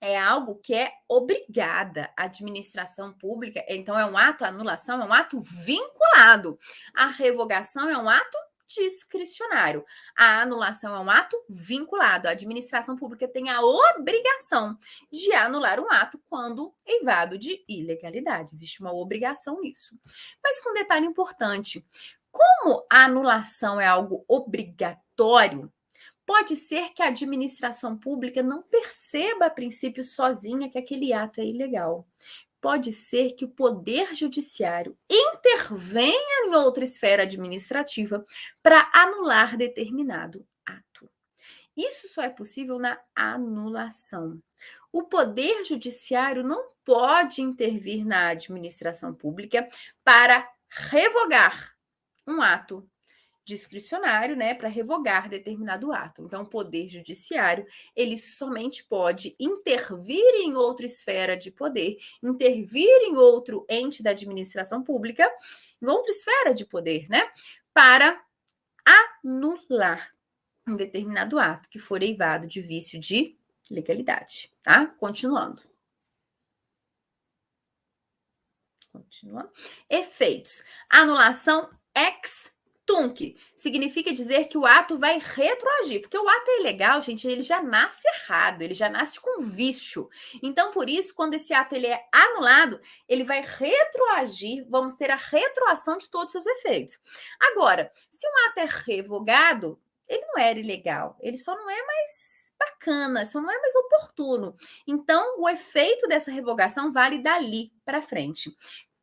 é algo que é obrigada a administração pública, então é um ato, a anulação é um ato vinculado. A revogação é um ato discricionário. A anulação é um ato vinculado. A administração pública tem a obrigação de anular um ato quando eivado de ilegalidade. Existe uma obrigação nisso. Mas com um detalhe importante: como a anulação é algo obrigatório, pode ser que a administração pública não perceba a princípio sozinha que aquele ato é ilegal. Pode ser que o Poder Judiciário intervenha em outra esfera administrativa para anular determinado ato. Isso só é possível na anulação. O Poder Judiciário não pode intervir na administração pública para revogar um ato discricionário, né, para revogar determinado ato. Então, o Poder Judiciário, ele somente pode intervir em outra esfera de poder, intervir em outro ente da administração pública, em outra esfera de poder, né, para anular um determinado ato que for eivado de vício de legalidade, tá? Continuando. Efeitos. Anulação ex tunc significa dizer que o ato vai retroagir, porque o ato é ilegal, gente, ele já nasce errado, ele já nasce com vício. Então, por isso, quando esse ato ele é anulado, ele vai retroagir, vamos ter a retroação de todos os seus efeitos. Agora, se um ato é revogado, ele não era ilegal, ele só não é mais bacana, só não é mais oportuno. Então, o efeito dessa revogação vale dali para frente.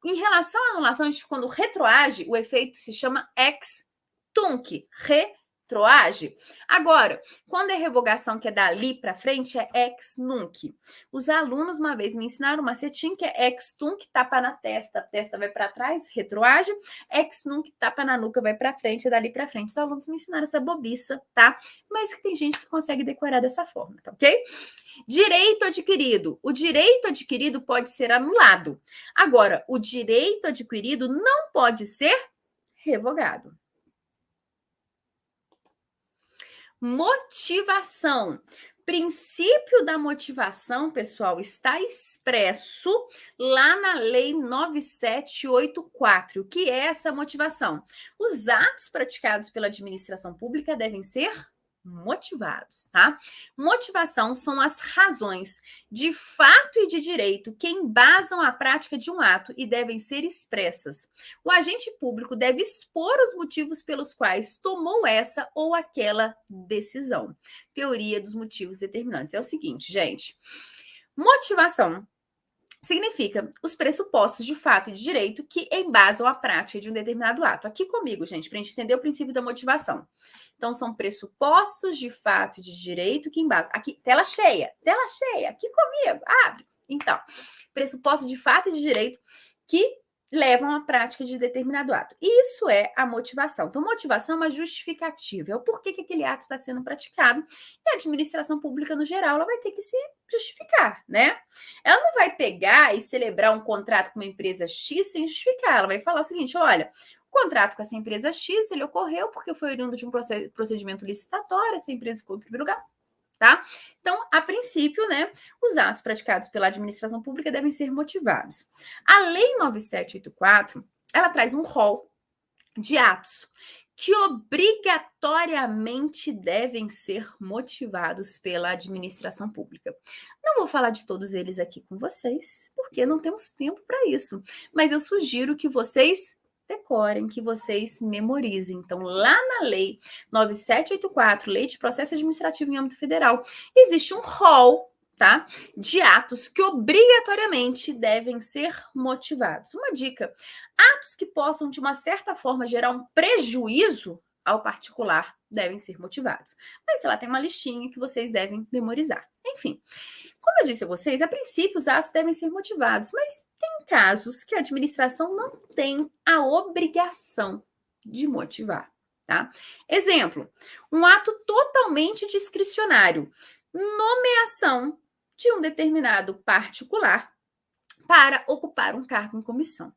Em relação à anulação, a gente, quando retroage, o efeito se chama ex tunc, retroage. Agora, quando é revogação que é dali para frente, é ex nunc. Os alunos uma vez me ensinaram uma macetinho que é ex tunc, tapa na testa, a testa vai para trás, retroage, ex nunc, tapa na nuca, vai para frente, dali para frente. Os alunos me ensinaram essa bobiça, tá? Mas que tem gente que consegue decorar dessa forma, tá ok? Direito adquirido. O direito adquirido pode ser anulado. Agora, o direito adquirido não pode ser revogado. Motivação. Princípio da motivação, pessoal, está expresso lá na Lei 9784. O que é essa motivação? Os atos praticados pela administração pública devem ser motivados, tá? Motivação são as razões de fato e de direito que embasam a prática de um ato e devem ser expressas. O agente público deve expor os motivos pelos quais tomou essa ou aquela decisão. Teoria dos motivos determinantes. É o seguinte, gente. Motivação significa os pressupostos de fato e de direito que embasam a prática de um determinado ato. Aqui comigo, gente, para a gente entender o princípio da motivação. Então, são pressupostos de fato e de direito que embasam. Aqui, tela cheia, aqui comigo, abre. Então, pressupostos de fato e de direito que levam à prática de determinado ato. Isso é a motivação. Então, motivação é uma justificativa, é o porquê que aquele ato está sendo praticado. E a administração pública, no geral, ela vai ter que se justificar, né? Ela não vai pegar e celebrar um contrato com uma empresa X sem justificar. Ela vai falar o seguinte, olha, o contrato com essa empresa X, ele ocorreu porque foi oriundo de um procedimento licitatório, essa empresa ficou em primeiro lugar, tá? Então, a princípio, né, os atos praticados pela administração pública devem ser motivados. A Lei 9784, ela traz um rol de atos que obrigatoriamente devem ser motivados pela administração pública. Não vou falar de todos eles aqui com vocês, porque não temos tempo para isso, mas eu sugiro que vocês decorem, que vocês memorizem. Então, lá na Lei 9784, Lei de Processo Administrativo em âmbito federal, existe um rol, tá, de atos que obrigatoriamente devem ser motivados. Uma dica: atos que possam, de uma certa forma, gerar um prejuízo ao particular devem ser motivados. Mas lá tem uma listinha que vocês devem memorizar. Enfim, como eu disse a vocês, a princípio os atos devem ser motivados, mas tem casos que a administração não tem a obrigação de motivar, tá? Exemplo, um ato totalmente discricionário, nomeação de um determinado particular para ocupar um cargo em comissão.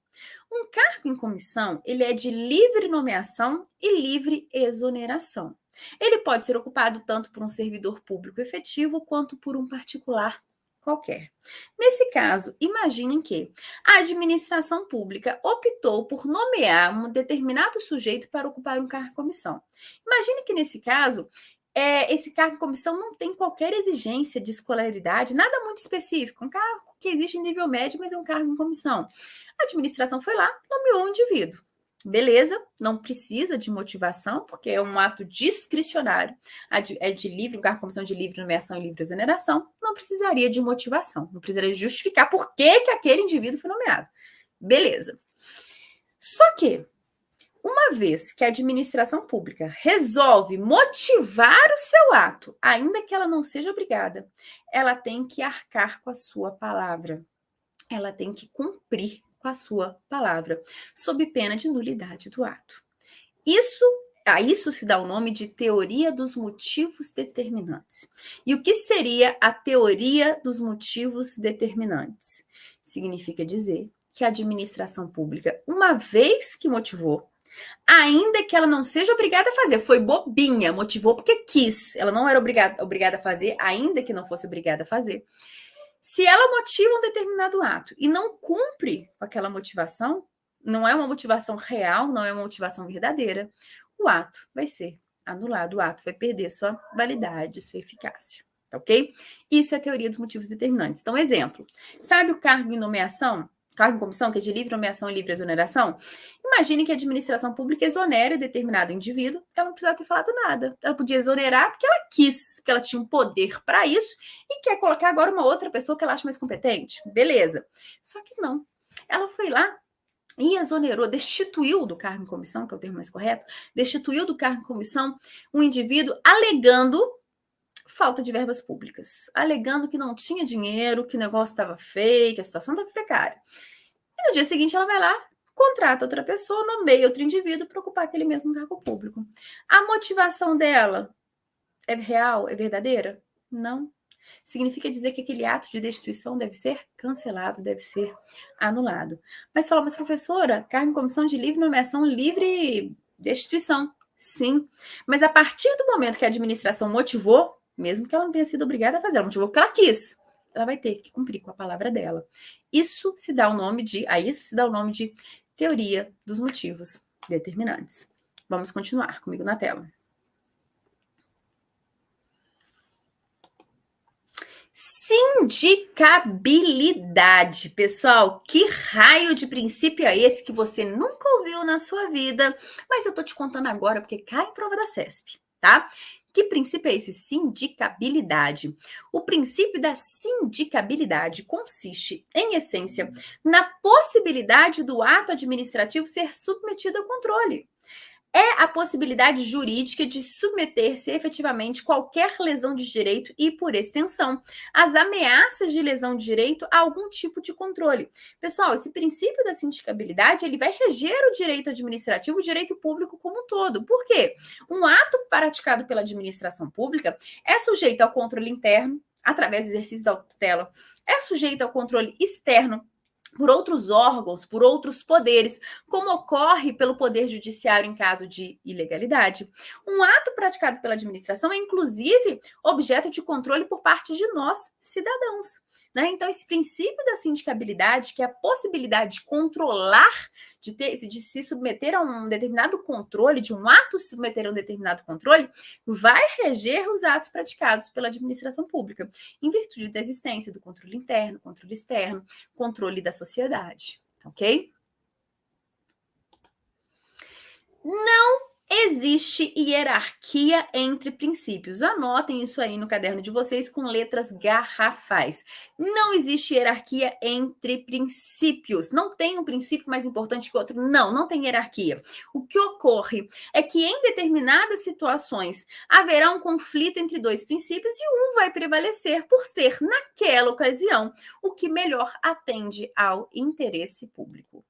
Um cargo em comissão, ele é de livre nomeação e livre exoneração. Ele pode ser ocupado tanto por um servidor público efetivo quanto por um particular qualquer. Nesse caso, imaginem que a administração pública optou por nomear um determinado sujeito para ocupar um cargo em comissão. Imagine que nesse caso, esse cargo em comissão não tem qualquer exigência de escolaridade, nada muito específico, um cargo que existe em nível médio, mas é um cargo em comissão. A administração foi lá, nomeou um indivíduo. Beleza, não precisa de motivação, porque é um ato discricionário, é de livre, um cargo em comissão de livre nomeação e livre exoneração, não precisaria de motivação, não precisaria justificar por que aquele indivíduo foi nomeado. Beleza. Só que, uma vez que a administração pública resolve motivar o seu ato, ainda que ela não seja obrigada, ela tem que arcar com a sua palavra. Ela tem que cumprir com a sua palavra, sob pena de nulidade do ato. A isso se dá o nome de teoria dos motivos determinantes. E o que seria a teoria dos motivos determinantes? Significa dizer que a administração pública, uma vez que motivou, ainda que ela não seja obrigada a fazer, foi bobinha, motivou porque quis, ela não era obrigada a fazer, ainda que não fosse obrigada a fazer. Se ela motiva um determinado ato e não cumpre com aquela motivação, não é uma motivação real, não é uma motivação verdadeira, o ato vai ser anulado, o ato vai perder sua validade, sua eficácia, tá ok? Isso é a teoria dos motivos determinantes. Então, exemplo, sabe o cargo em nomeação? Cargo em comissão, que é de livre nomeação e livre exoneração? Imagine que a administração pública exonere determinado indivíduo, ela não precisava ter falado nada. Ela podia exonerar porque ela quis, porque ela tinha um poder para isso e quer colocar agora uma outra pessoa que ela acha mais competente. Beleza. Só que não. Ela foi lá e exonerou, destituiu do cargo em comissão, que é o termo mais correto, destituiu do cargo em comissão um indivíduo alegando falta de verbas públicas, alegando que não tinha dinheiro, que o negócio estava feio, que a situação estava precária. E no dia seguinte ela vai lá, contrata outra pessoa, nomeia outro indivíduo para ocupar aquele mesmo cargo público. A motivação dela é real, é verdadeira? Não. Significa dizer que aquele ato de destituição deve ser cancelado, deve ser anulado. Mas fala, mas professora, cargo em comissão de livre nomeação, livre destituição. Sim, mas a partir do momento que a administração motivou, mesmo que ela não tenha sido obrigada a fazer, ela motivou porque ela quis, ela vai ter que cumprir com a palavra dela. Isso se dá o nome de teoria dos motivos determinantes. Vamos continuar comigo na tela. Sindicabilidade, pessoal, que raio de princípio é esse que você nunca ouviu na sua vida, mas eu tô te contando agora porque cai em prova da CESP, tá? Que princípio é esse? Sindicabilidade. O princípio da sindicabilidade consiste, em essência, na possibilidade do ato administrativo ser submetido ao controle. É a possibilidade jurídica de submeter-se efetivamente qualquer lesão de direito e, por extensão, as ameaças de lesão de direito a algum tipo de controle. Pessoal, esse princípio da sindicabilidade, ele vai reger o direito administrativo, o direito público como um todo. Por quê? Um ato praticado pela administração pública é sujeito ao controle interno, através do exercício da tutela, é sujeito ao controle externo, por outros órgãos, por outros poderes, como ocorre pelo Poder Judiciário em caso de ilegalidade. Um ato praticado pela administração é, inclusive, objeto de controle por parte de nós, cidadãos. Né? Então, esse princípio da sindicabilidade, que é a possibilidade de controlar, de se submeter a um determinado controle, de um ato se submeter a um determinado controle, vai reger os atos praticados pela administração pública, em virtude da existência do controle interno, controle externo, controle da sociedade, ok? Não Existe hierarquia entre princípios. Anotem isso aí no caderno de vocês com letras garrafais. Não existe hierarquia entre princípios. Não tem um princípio mais importante que o outro. Não, não tem hierarquia. O que ocorre é que em determinadas situações haverá um conflito entre dois princípios e um vai prevalecer por ser, naquela ocasião, o que melhor atende ao interesse público.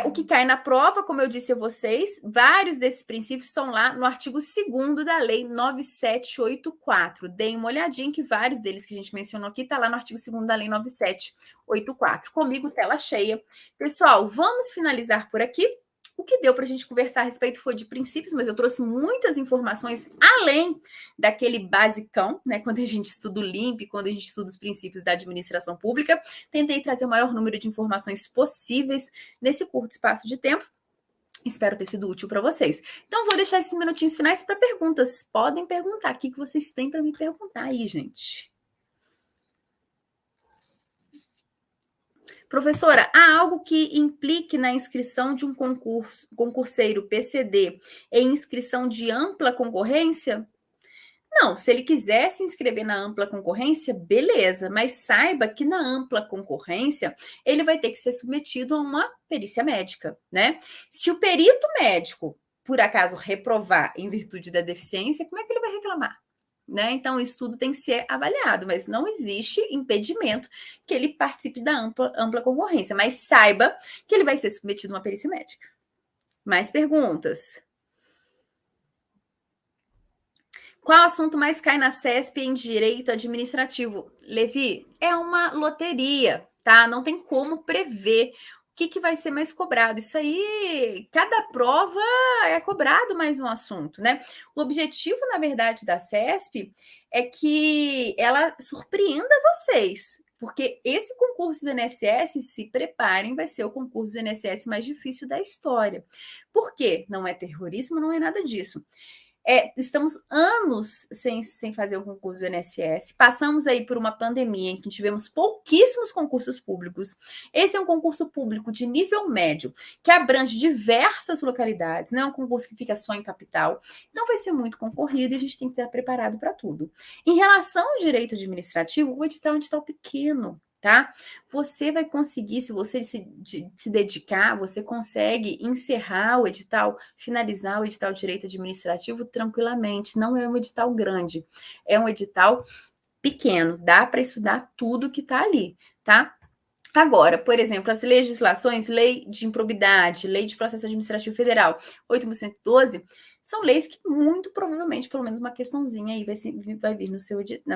O que cai na prova, como eu disse a vocês, vários desses princípios estão lá no artigo 2º da Lei 9784. Deem uma olhadinha que vários deles que a gente mencionou aqui está lá no artigo 2º da Lei 9784. Comigo, tela cheia. Pessoal, vamos finalizar por aqui. O que deu para a gente conversar a respeito foi de princípios, mas eu trouxe muitas informações além daquele basicão, né? Quando a gente estuda o LIMP, quando a gente estuda os princípios da administração pública, tentei trazer o maior número de informações possíveis nesse curto espaço de tempo. Espero ter sido útil para vocês. Então, vou deixar esses minutinhos finais para perguntas. Podem perguntar. O que vocês têm para me perguntar aí, gente? Professora, há algo que implique na inscrição de um concurseiro PCD em inscrição de ampla concorrência? Não, se ele quiser se inscrever na ampla concorrência, beleza, mas saiba que na ampla concorrência ele vai ter que ser submetido a uma perícia médica, né? Se o perito médico, por acaso, reprovar em virtude da deficiência, como é que ele vai reclamar? Né? Então, isso tudo tem que ser avaliado, mas não existe impedimento que ele participe da ampla concorrência. Mas saiba que ele vai ser submetido a uma perícia médica. Mais perguntas? Qual assunto mais cai na CESP em direito administrativo? Levi, é uma loteria, tá? Não tem como prever o que vai ser mais cobrado. Isso aí, cada prova é cobrado mais um assunto, né? O objetivo, na verdade, da CESP é que ela surpreenda vocês, porque esse concurso do INSS, se preparem, vai ser o concurso do INSS mais difícil da história. Por quê? Não é terrorismo, não é nada disso. Estamos anos sem fazer o concurso do INSS. Passamos aí por uma pandemia em que tivemos pouquíssimos concursos públicos. Esse é um concurso público de nível médio, que abrange diversas localidades, não é um concurso que fica só em capital. Então vai ser muito concorrido e a gente tem que estar preparado para tudo. Em relação ao direito administrativo, o edital é um edital pequeno. Tá? Você vai conseguir, se você se dedicar, você consegue encerrar o edital, finalizar o edital de direito administrativo tranquilamente. Não é um edital grande, é um edital pequeno. Dá para estudar tudo que está ali, tá? Agora, por exemplo, as legislações, lei de improbidade, lei de processo administrativo federal, 8.112, são leis que muito provavelmente, pelo menos uma questãozinha aí vai vir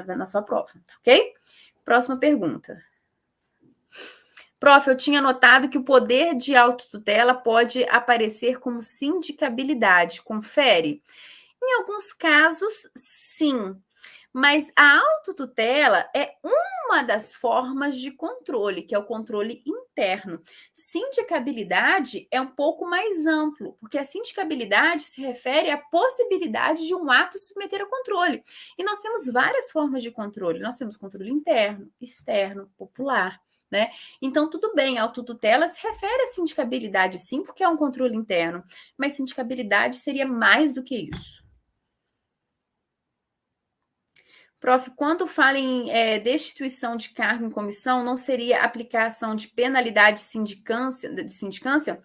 na sua prova, tá ok? Próxima pergunta. Prof, eu tinha notado que o poder de autotutela pode aparecer como sindicabilidade. Confere? Em alguns casos, sim. Mas a autotutela é uma das formas de controle, que é o controle interno. Sindicabilidade é um pouco mais amplo, porque a sindicabilidade se refere à possibilidade de um ato submeter a controle. E nós temos várias formas de controle. Nós temos controle interno, externo, popular. Né? Então, tudo bem, a autotutela se refere à sindicabilidade, sim, porque é um controle interno, mas sindicabilidade seria mais do que isso. Prof, quando fala em destituição de cargo em comissão, não seria aplicação de penalidade de sindicância?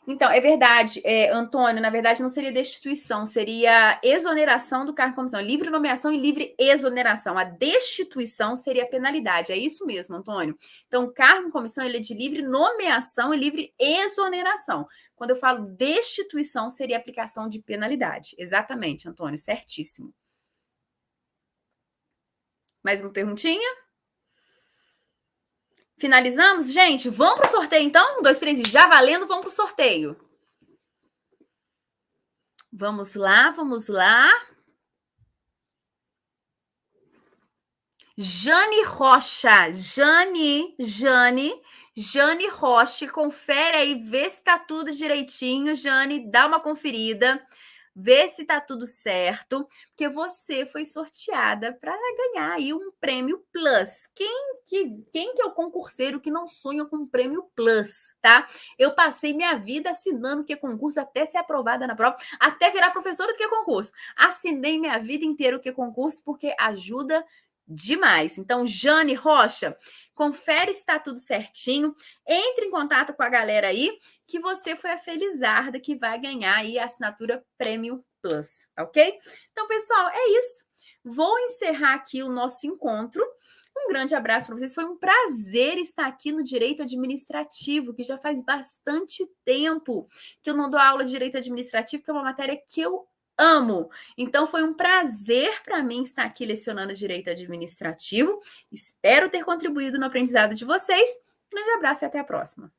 Então, é verdade, Antônio, na verdade não seria destituição, seria exoneração do cargo em comissão, livre nomeação e livre exoneração. A destituição seria a penalidade, é isso mesmo, Antônio. Então, o cargo em comissão ele é de livre nomeação e livre exoneração. Quando eu falo destituição, seria aplicação de penalidade. Exatamente, Antônio, certíssimo. Mais uma perguntinha? Finalizamos? Gente, vamos para o sorteio, então? 1, 2, 3 e já valendo, vamos para o sorteio. Vamos lá, vamos lá. Jane Rocha. Jane Rocha. Confere aí, vê se está tudo direitinho, Jane. Dá uma conferida. vê se tá tudo certo, porque você foi sorteada para ganhar aí um prêmio Plus. Quem que é o concurseiro que não sonha com um prêmio Plus, tá? Eu passei minha vida assinando que concurso até ser aprovada na prova, até virar professora do que concurso. Assinei minha vida inteira o que concurso porque ajuda demais. Então, Jane Rocha, confere se está tudo certinho, entre em contato com a galera aí, que você foi a felizarda que vai ganhar aí a assinatura Premium Plus, ok? Então, pessoal, é isso. Vou encerrar aqui o nosso encontro. Um grande abraço para vocês. Foi um prazer estar aqui no Direito Administrativo, que já faz bastante tempo que eu não dou aula de Direito Administrativo, que é uma matéria que eu amo. Então, foi um prazer para mim estar aqui lecionando Direito Administrativo. Espero ter contribuído no aprendizado de vocês. Um grande abraço e até a próxima.